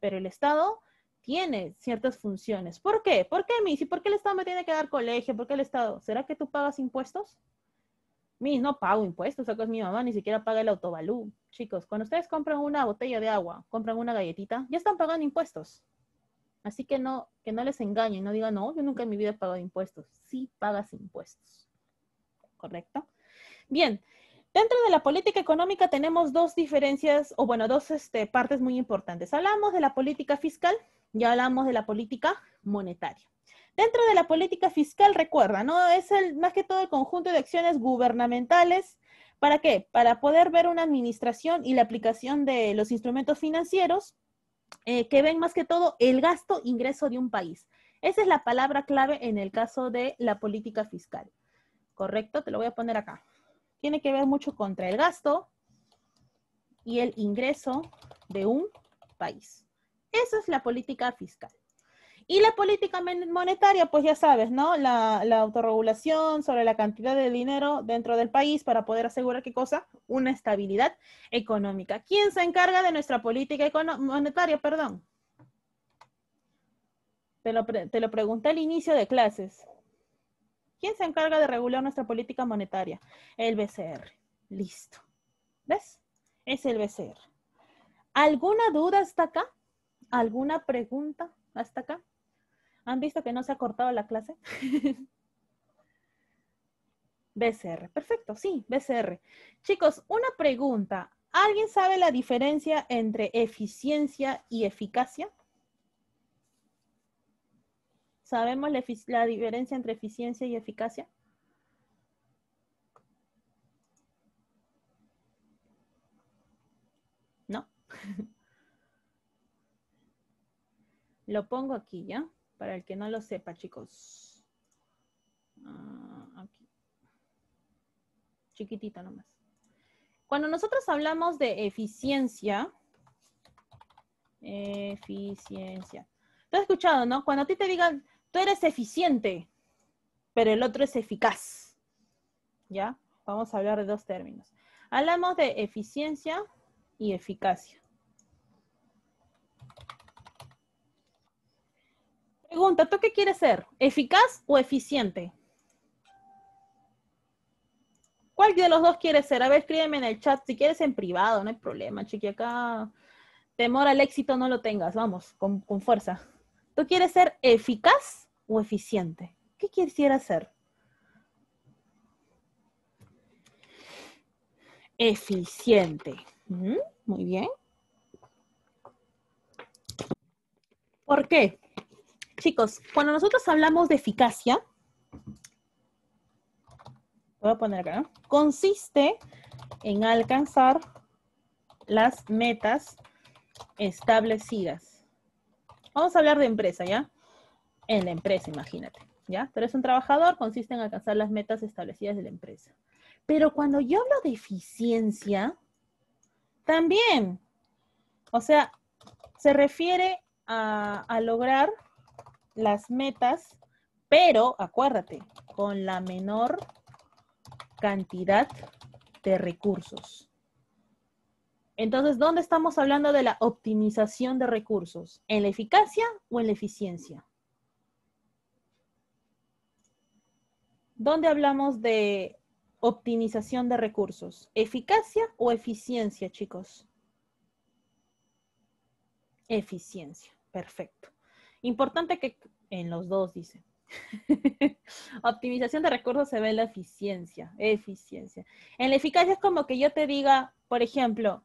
pero el Estado tiene ciertas funciones. ¿Por qué? ¿Por qué, Miss? ¿Y por qué el Estado me tiene que dar colegio? ¿Por qué el Estado? ¿Será que tú pagas impuestos? Miss, no pago impuestos, acá es mi mamá, ni siquiera paga el autovalú. Chicos, cuando ustedes compran una botella de agua, compran una galletita, ya están pagando impuestos. Así que no les engañen, no digan, no, yo nunca en mi vida he pagado impuestos. Sí pagas impuestos, ¿correcto? Bien, dentro de la política económica tenemos dos diferencias, o bueno, dos partes muy importantes. Hablamos de la política fiscal y hablamos de la política monetaria. Dentro de la política fiscal, recuerda, ¿no? Es más que todo el conjunto de acciones gubernamentales. ¿Para qué? Para poder ver una administración y la aplicación de los instrumentos financieros que ven más que todo el gasto-ingreso de un país. Esa es la palabra clave en el caso de la política fiscal. ¿Correcto? Te lo voy a poner acá. Tiene que ver mucho contra el gasto y el ingreso de un país. Esa es la política fiscal. Y la política monetaria, pues ya sabes, ¿no? La autorregulación sobre la cantidad de dinero dentro del país para poder asegurar, ¿qué cosa? Una estabilidad económica. ¿Quién se encarga de nuestra política monetaria? Perdón. Te lo pregunté al inicio de clases. ¿Quién se encarga de regular nuestra política monetaria? El BCR. Listo. ¿Ves? Es el BCR. ¿Alguna duda hasta acá? ¿Alguna pregunta hasta acá? ¿Han visto que no se ha cortado la clase? BCR, perfecto, sí, BCR. Chicos, una pregunta. ¿Alguien sabe la diferencia entre eficiencia y eficacia? ¿Sabemos la diferencia entre eficiencia y eficacia? ¿No? Lo pongo aquí, ¿ya? Para el que no lo sepa, chicos. Aquí. Chiquitito nomás. Cuando nosotros hablamos de eficiencia, tú has escuchado, ¿no? Cuando a ti te digan, tú eres eficiente, pero el otro es eficaz, ¿ya? Vamos a hablar de dos términos. Hablamos de eficiencia y eficacia. Pregunta, ¿tú qué quieres ser? ¿Eficaz o eficiente? ¿Cuál de los dos quieres ser? A ver, escríbeme en el chat. Si quieres en privado, no hay problema, chiqui. Acá temor al éxito no lo tengas. Vamos, con fuerza. ¿Tú quieres ser eficaz o eficiente? ¿Qué quisieras ser? Eficiente. Muy bien. ¿Por qué? Chicos, cuando nosotros hablamos de eficacia, voy a poner acá, ¿no? Consiste en alcanzar las metas establecidas. Vamos a hablar de empresa, ¿ya? En la empresa, imagínate, ¿ya? Pero es un trabajador, consiste en alcanzar las metas establecidas de la empresa. Pero cuando yo hablo de eficiencia, también, o sea, se refiere a lograr las metas, pero acuérdate, con la menor cantidad de recursos. Entonces, ¿dónde estamos hablando de la optimización de recursos? ¿En la eficacia o en la eficiencia? ¿Dónde hablamos de optimización de recursos? ¿Eficacia o eficiencia, chicos? Eficiencia, perfecto. Importante que en los dos, dice. Optimización de recursos se ve en la eficiencia, eficiencia. En la eficacia es como que yo te diga, por ejemplo,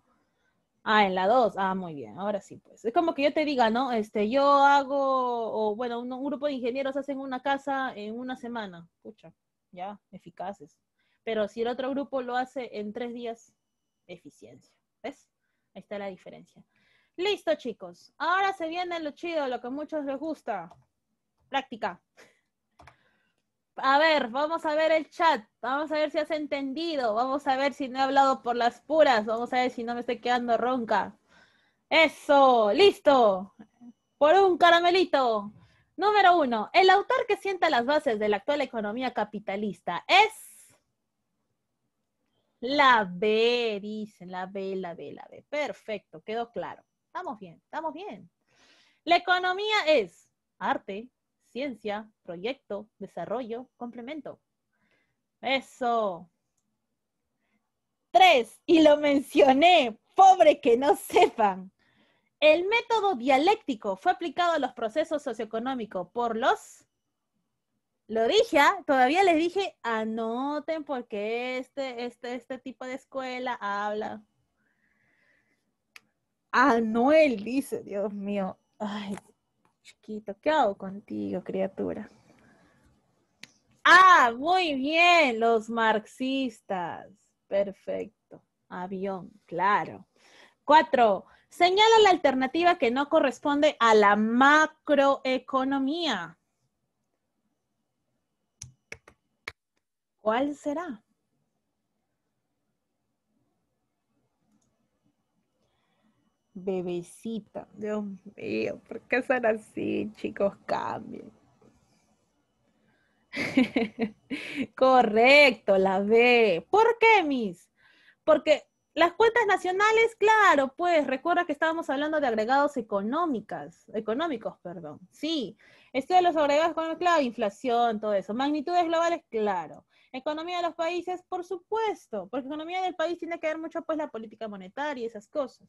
en la 2, muy bien, ahora sí, pues. Es como que yo te diga, ¿no? Yo hago, o bueno, un grupo de ingenieros hacen una casa en una semana, pucha, ya, eficaces. Pero si el otro grupo lo hace en 3 días, eficiencia, ¿ves? Ahí está la diferencia. Listo, chicos. Ahora se viene lo chido, lo que a muchos les gusta. Práctica. A ver, vamos a ver el chat. Vamos a ver si has entendido. Vamos a ver si no he hablado por las puras. Vamos a ver si no me estoy quedando ronca. Eso, listo. Por un caramelito. Número 1. El autor que sienta las bases de la actual economía capitalista es la B, dicen, la B, la B, la B. Perfecto, quedó claro. Estamos bien, estamos bien. La economía es arte, ciencia, proyecto, desarrollo, complemento. Eso. 3, y lo mencioné, pobre que no sepan. El método dialéctico fue aplicado a los procesos socioeconómicos por los... Lo dije, todavía les dije, anoten porque este tipo de escuela habla. Anuel dice, Dios mío. Ay, chiquito, ¿qué hago contigo, criatura? Muy bien, los marxistas. Perfecto. Avión, claro. 4. Señala la alternativa que no corresponde a la macroeconomía. ¿Cuál será? Bebecita. Dios mío, ¿por qué son así, chicos? Cambien. Correcto, la B. ¿Por qué, Miss? Porque las cuentas nacionales, claro, pues recuerda que estábamos hablando de agregados económicos, perdón. Sí, esto de los agregados económicos, claro, inflación, todo eso. Magnitudes globales, claro. Economía de los países, por supuesto, porque economía del país tiene que ver mucho, pues, la política monetaria y esas cosas.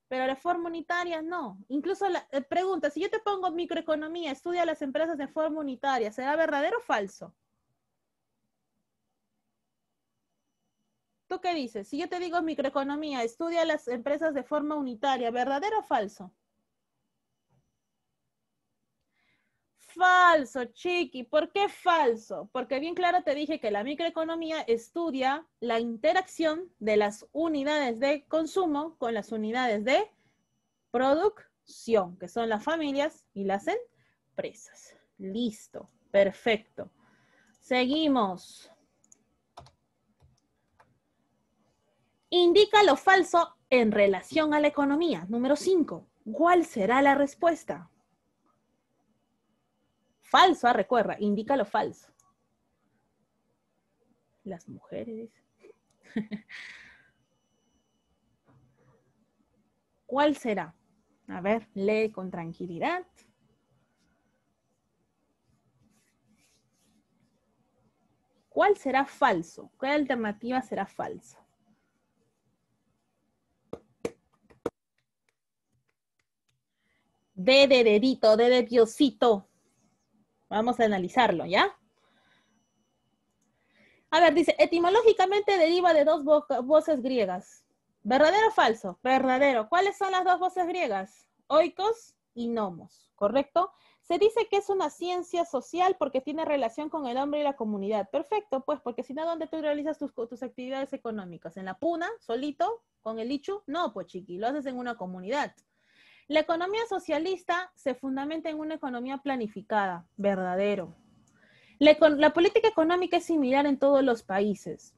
pero de forma unitaria no. Incluso la pregunta, si yo te pongo microeconomía, estudia las empresas de forma unitaria, ¿será verdadero o falso? ¿Tú qué dices? Si yo te digo microeconomía, estudia las empresas de forma unitaria, ¿verdadero o falso? Falso, chiqui. ¿Por qué falso? Porque bien claro te dije que la microeconomía estudia la interacción de las unidades de consumo con las unidades de producción, que son las familias y las empresas. Listo, perfecto. Seguimos. Indica lo falso en relación a la economía. Número 5. ¿Cuál será la respuesta? Falso, recuerda, indica lo falso. Las mujeres. ¿Cuál será? A ver, lee con tranquilidad. ¿Cuál será falso? ¿Qué alternativa será falso? D de dedito, D de diosito. Vamos a analizarlo, ¿ya? A ver, dice, etimológicamente deriva de dos voces griegas. ¿Verdadero o falso? Verdadero. ¿Cuáles son las dos voces griegas? Oikos y nomos, ¿correcto? Se dice que es una ciencia social porque tiene relación con el hombre y la comunidad. Perfecto, pues, porque si no, ¿dónde tú realizas tus actividades económicas? ¿En la puna, solito, con el lichu? No, pues, chiqui, lo haces en una comunidad. La economía socialista se fundamenta en una economía planificada, verdadero. La política económica es similar en todos los países.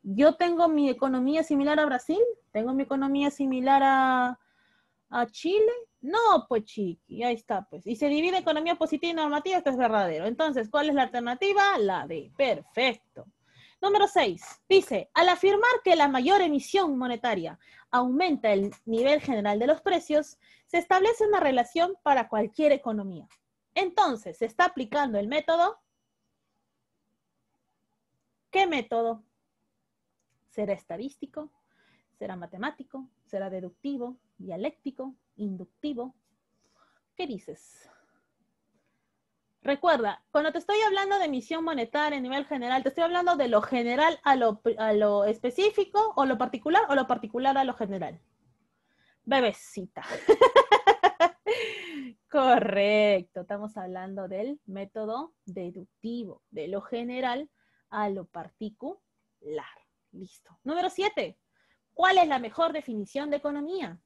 Yo tengo mi economía similar a Brasil, tengo mi economía similar a Chile. No, pues chiqui, ahí está, pues. Y se divide economía positiva y normativa, esto es verdadero. Entonces, ¿cuál es la alternativa? La D. Perfecto. Número 6. Dice, al afirmar que la mayor emisión monetaria aumenta el nivel general de los precios, se establece una relación para cualquier economía. Entonces, se está aplicando el método. ¿Qué método? ¿Será estadístico? ¿Será matemático? ¿Será deductivo? ¿Dialéctico? ¿Inductivo? ¿Qué dices? Recuerda, cuando te estoy hablando de emisión monetaria a nivel general, te estoy hablando de lo general a lo específico, o lo particular a lo general. Bebecita. Correcto, estamos hablando del método deductivo, de lo general a lo particular. Listo. Número 7. ¿Cuál es la mejor definición de economía?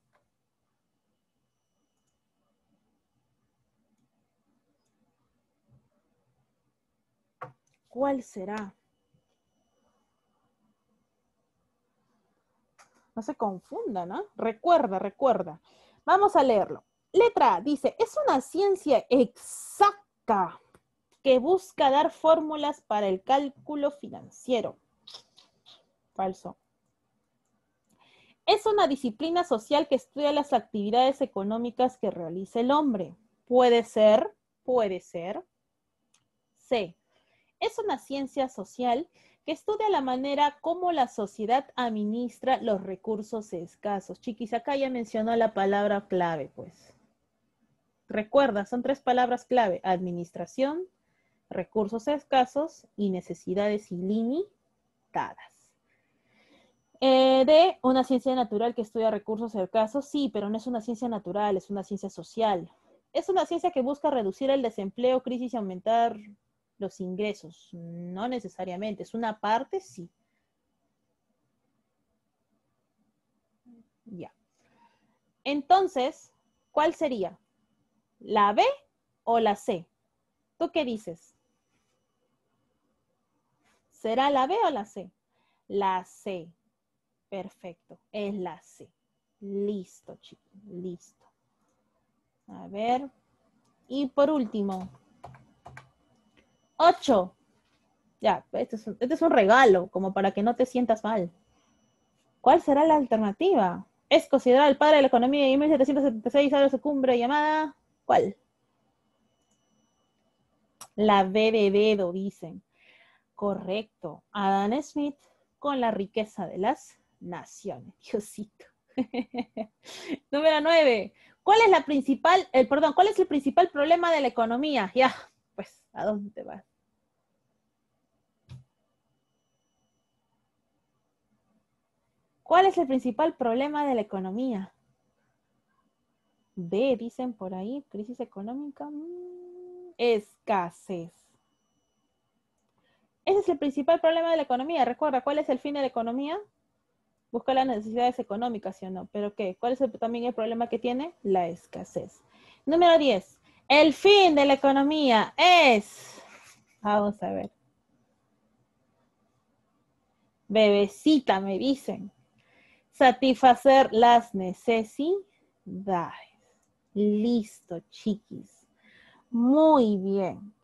¿Cuál será? No se confunda, ¿no? Recuerda. Vamos a leerlo. Letra A dice, es una ciencia exacta que busca dar fórmulas para el cálculo financiero. Falso. Es una disciplina social que estudia las actividades económicas que realiza el hombre. Puede ser. C. Es una ciencia social que estudia la manera como la sociedad administra los recursos escasos. Chiquis, acá ya mencionó la palabra clave, pues. Recuerda, son 3 palabras clave: administración, recursos escasos y necesidades ilimitadas. De una ciencia natural que estudia recursos escasos, sí, pero no es una ciencia natural, es una ciencia social. Es una ciencia que busca reducir el desempleo, crisis y aumentar los ingresos. No necesariamente, es una parte, sí. Ya. Entonces, ¿cuál sería? ¿La B o la C? ¿Tú qué dices? ¿Será la B o la C? La C. Perfecto, es la C. Listo, chicos, listo. A ver. Y por último, 8. Ya, este es un regalo, como para que no te sientas mal. ¿Cuál será la alternativa? Es considerado el padre de la economía y en 1776 abre su cumbre llamada... ¿Cuál? La B de dedo, dicen. Correcto. Adam Smith con la riqueza de las naciones. Diosito. Número 9. ¿Cuál es cuál es el principal problema de la economía? Ya, pues, ¿a dónde te vas? ¿Cuál es el principal problema de la economía? B, dicen por ahí, crisis económica, escasez. Ese es el principal problema de la economía. Recuerda, ¿cuál es el fin de la economía? Buscar las necesidades económicas, ¿sí o no? ¿Pero qué? ¿Cuál es también el problema que tiene? La escasez. Número 10. El fin de la economía es... Vamos a ver. Bebecita, me dicen. Satisfacer las necesidades. Listo, chiquis. Muy bien.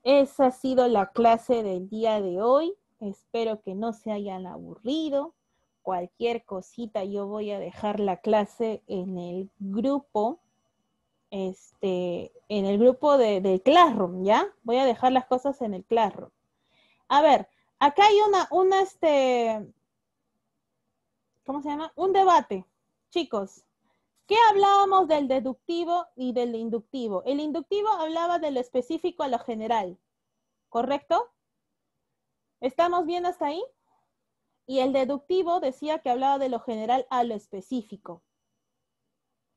Esa ha sido la clase del día de hoy. Espero que no se hayan aburrido. Cualquier cosita yo voy a dejar la clase en el grupo, en el grupo de Classroom, ¿ya? Voy a dejar las cosas en el Classroom. A ver, acá hay ¿cómo se llama? Un debate. Chicos, ¿qué hablábamos del deductivo y del inductivo? El inductivo hablaba de lo específico a lo general, ¿correcto? ¿Estamos bien hasta ahí? Y el deductivo decía que hablaba de lo general a lo específico.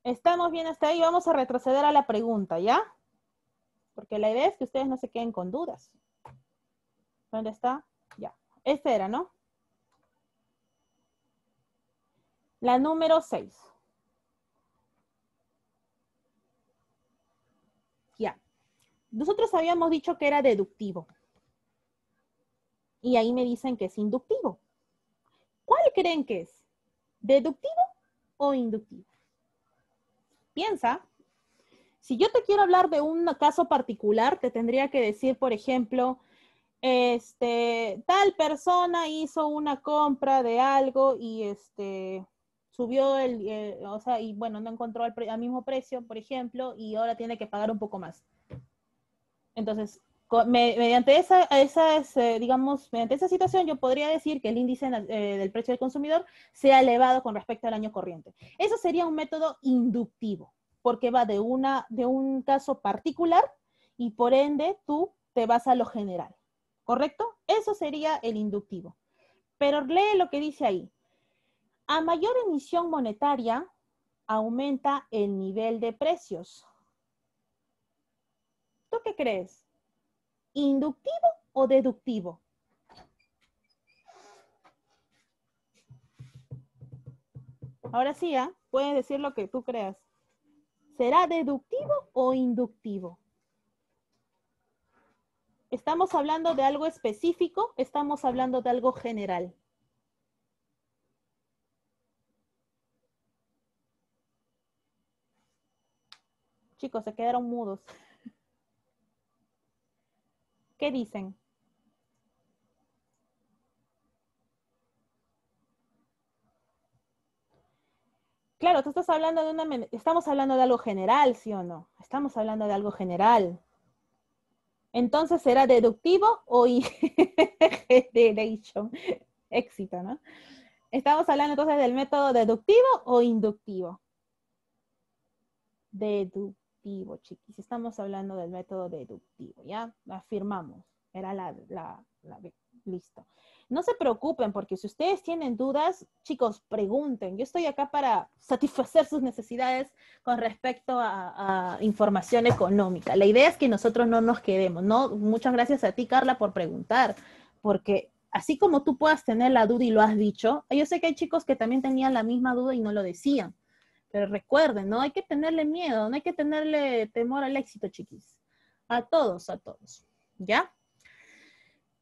¿Estamos bien hasta ahí? Vamos a retroceder a la pregunta, ¿ya? Porque la idea es que ustedes no se queden con dudas. ¿Dónde está? Ya. Esta era, ¿no? La número 6. Ya. Nosotros habíamos dicho que era deductivo. Y ahí me dicen que es inductivo. ¿Cuál creen que es? ¿Deductivo o inductivo? Piensa. Si yo te quiero hablar de un caso particular, te tendría que decir, por ejemplo, tal persona hizo una compra de algo y subió o sea, y bueno, no encontró al mismo precio, por ejemplo, y ahora tiene que pagar un poco más. Entonces, mediante digamos, mediante esa situación, yo podría decir que el índice del precio del consumidor sea elevado con respecto al año corriente. Eso sería un método inductivo, porque va de un caso particular y por ende tú te vas a lo general. ¿Correcto? Eso sería el inductivo. Pero lee lo que dice ahí. A mayor emisión monetaria, aumenta el nivel de precios. ¿Tú qué crees? ¿Inductivo o deductivo? Ahora sí, puedes decir lo que tú creas. ¿Será deductivo o inductivo? ¿Estamos hablando de algo específico? ¿Estamos hablando de algo general? Chicos, se quedaron mudos. ¿Qué dicen? Claro, tú estás hablando estamos hablando de algo general, ¿sí o no? Estamos hablando de algo general. Entonces, ¿será deductivo o generation? Éxito, ¿no? Estamos hablando entonces del método deductivo o inductivo. Deductivo, chiquis. Estamos hablando del método deductivo, ¿ya? Afirmamos. Era listo. No se preocupen, porque si ustedes tienen dudas, chicos, pregunten. Yo estoy acá para satisfacer sus necesidades con respecto a información económica. La idea es que nosotros no nos quedemos, ¿no? Muchas gracias a ti, Carla, por preguntar, porque así como tú puedas tener la duda y lo has dicho, yo sé que hay chicos que también tenían la misma duda y no lo decían. Pero recuerden, no hay que tenerle miedo, no hay que tenerle temor al éxito, chiquis. A todos, a todos. ¿Ya?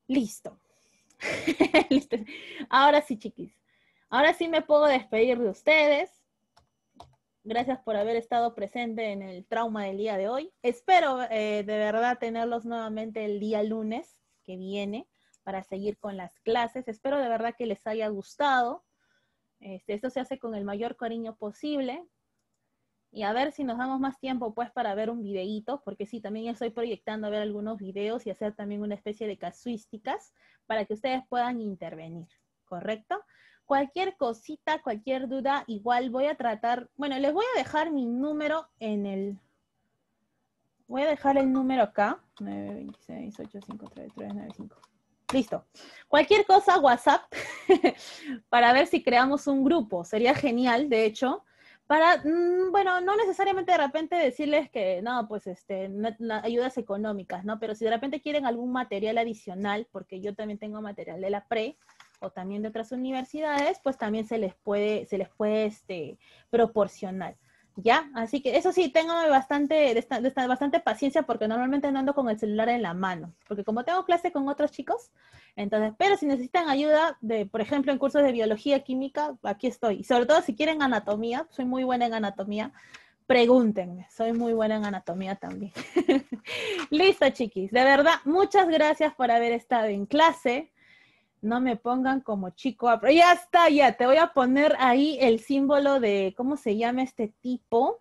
Listo. Listo. Ahora sí, chiquis. Ahora sí me puedo despedir de ustedes. Gracias por haber estado presente en el trauma del día de hoy. Espero de verdad tenerlos nuevamente el día lunes que viene para seguir con las clases. Espero de verdad que les haya gustado. Esto se hace con el mayor cariño posible. Y a ver si nos damos más tiempo pues para ver un videíto, porque sí, también estoy proyectando a ver algunos videos y hacer también una especie de casuísticas para que ustedes puedan intervenir, ¿correcto? Cualquier cosita, cualquier duda, igual voy a tratar, bueno, les voy a dejar mi número en el, voy a dejar el número acá, 926-853-395. Listo. Cualquier cosa, WhatsApp, para ver si creamos un grupo. Sería genial, de hecho, para, bueno, no necesariamente de repente decirles que, no, pues, ayudas económicas, ¿no? Pero si de repente quieren algún material adicional, porque yo también tengo material de la pre, o también de otras universidades, pues también se les puede proporcionar. ¿Ya? Así que eso sí, tengo bastante paciencia porque normalmente no ando con el celular en la mano, porque como tengo clase con otros chicos, entonces, pero si necesitan ayuda de, por ejemplo, en cursos de biología, química, aquí estoy. Y sobre todo si quieren anatomía, soy muy buena en anatomía, pregúntenme, soy muy buena en anatomía también. Listo, chiquis, de verdad, muchas gracias por haber estado en clase. No me pongan como chico. Ya está, ya. Te voy a poner ahí el símbolo de, ¿cómo se llama este tipo?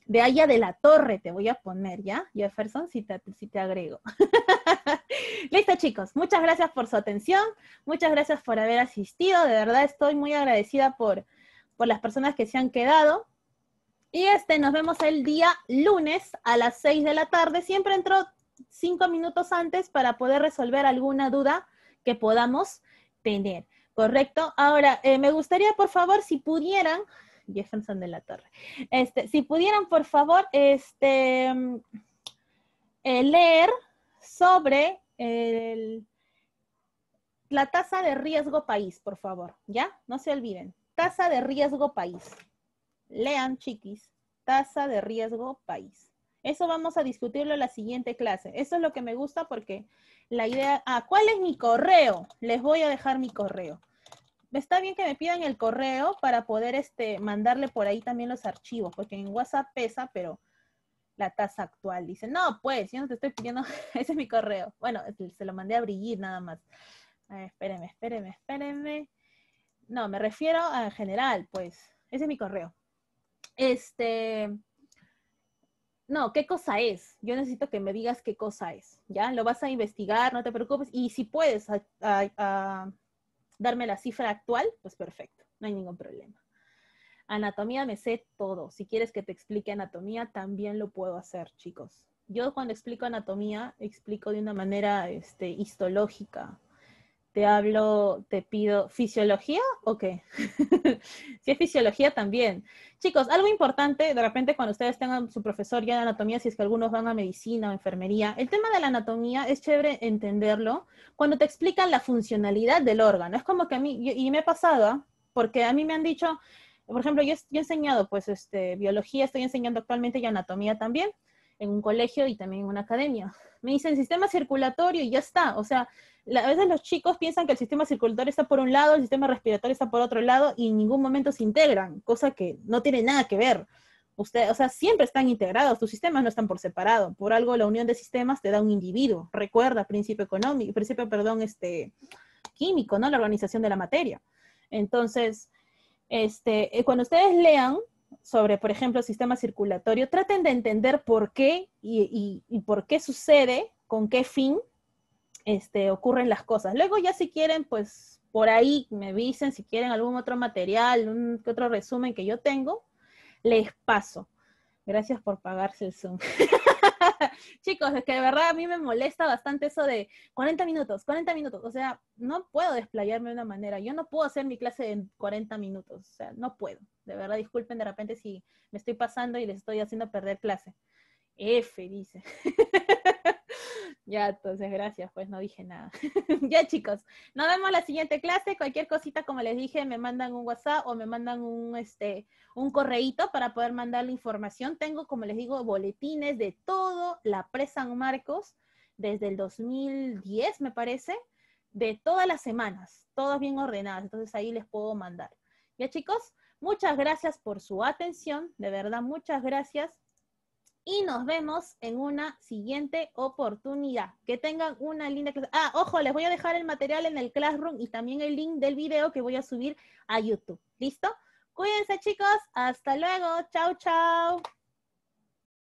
De Haya de la Torre te voy a poner, ¿ya? Jefferson, si te agrego. Listo, chicos. Muchas gracias por su atención. Muchas gracias por haber asistido. De verdad estoy muy agradecida por las personas que se han quedado. Y nos vemos el día lunes a las 6 de la tarde. Siempre entro 5 minutos antes para poder resolver alguna duda que podamos tener, ¿correcto? Ahora, me gustaría, por favor, si pudieran, Jefferson de la Torre, si pudieran, por favor, leer sobre la tasa de riesgo país, por favor, ¿ya? No se olviden, tasa de riesgo país. Lean, chiquis, tasa de riesgo país. Eso vamos a discutirlo en la siguiente clase. Eso es lo que me gusta porque la idea... ¿cuál es mi correo? Les voy a dejar mi correo. Está bien que me pidan el correo para poder mandarle por ahí también los archivos, porque en WhatsApp pesa, pero la tasa actual. Dice, no, pues, yo no te estoy pidiendo... Ese es mi correo. Bueno, se lo mandé a Brigitte nada más. Espérenme. No, me refiero a general, pues. Ese es mi correo. No, ¿qué cosa es? Yo necesito que me digas qué cosa es, ¿ya? Lo vas a investigar, no te preocupes, y si puedes darme la cifra actual, pues perfecto, no hay ningún problema. Anatomía me sé todo. Si quieres que te explique anatomía, también lo puedo hacer, chicos. Yo cuando explico anatomía, explico de una manera histológica. Te pido, ¿fisiología o qué? Si es fisiología también. Chicos, algo importante, de repente cuando ustedes tengan su profesor ya de anatomía, si es que algunos van a medicina o enfermería, el tema de la anatomía es chévere entenderlo cuando te explican la funcionalidad del órgano. Es como que a mí, y me ha pasado, porque a mí me han dicho, por ejemplo, yo he enseñado pues biología, estoy enseñando actualmente y anatomía también, en un colegio y también en una academia. Me dicen sistema circulatorio y ya está, o sea, a veces los chicos piensan que el sistema circulatorio está por un lado, el sistema respiratorio está por otro lado y en ningún momento se integran, cosa que no tiene nada que ver. O sea, siempre están integrados, tus sistemas no están por separado. Por algo la unión de sistemas te da un individuo. Recuerda, principio químico, ¿no? La organización de la materia. Entonces, cuando ustedes lean sobre, por ejemplo, sistema circulatorio, traten de entender por qué y por qué sucede, con qué fin ocurren las cosas. Luego ya si quieren, pues por ahí me dicen si quieren algún otro material, otro resumen que yo tengo, les paso. Gracias por pagarse el Zoom. Chicos, es que de verdad a mí me molesta bastante eso de 40 minutos. O sea, no puedo desplayarme de una manera. Yo no puedo hacer mi clase en 40 minutos. O sea, no puedo. De verdad, disculpen de repente si me estoy pasando y les estoy haciendo perder clase. F, dice. Ya, entonces, gracias, pues no dije nada. Ya, chicos, nos vemos en la siguiente clase. Cualquier cosita, como les dije, me mandan un WhatsApp o me mandan un correíto para poder mandar la información. Tengo, como les digo, boletines de todo la Pre San Marcos desde el 2010, me parece, de todas las semanas, todas bien ordenadas. Entonces, ahí les puedo mandar. Ya, chicos, muchas gracias por su atención. De verdad, muchas gracias. Y nos vemos en una siguiente oportunidad. Que tengan una linda clase. Ojo, les voy a dejar el material en el Classroom y también el link del video que voy a subir a YouTube. ¿Listo? Cuídense, chicos. Hasta luego. Chau, chau.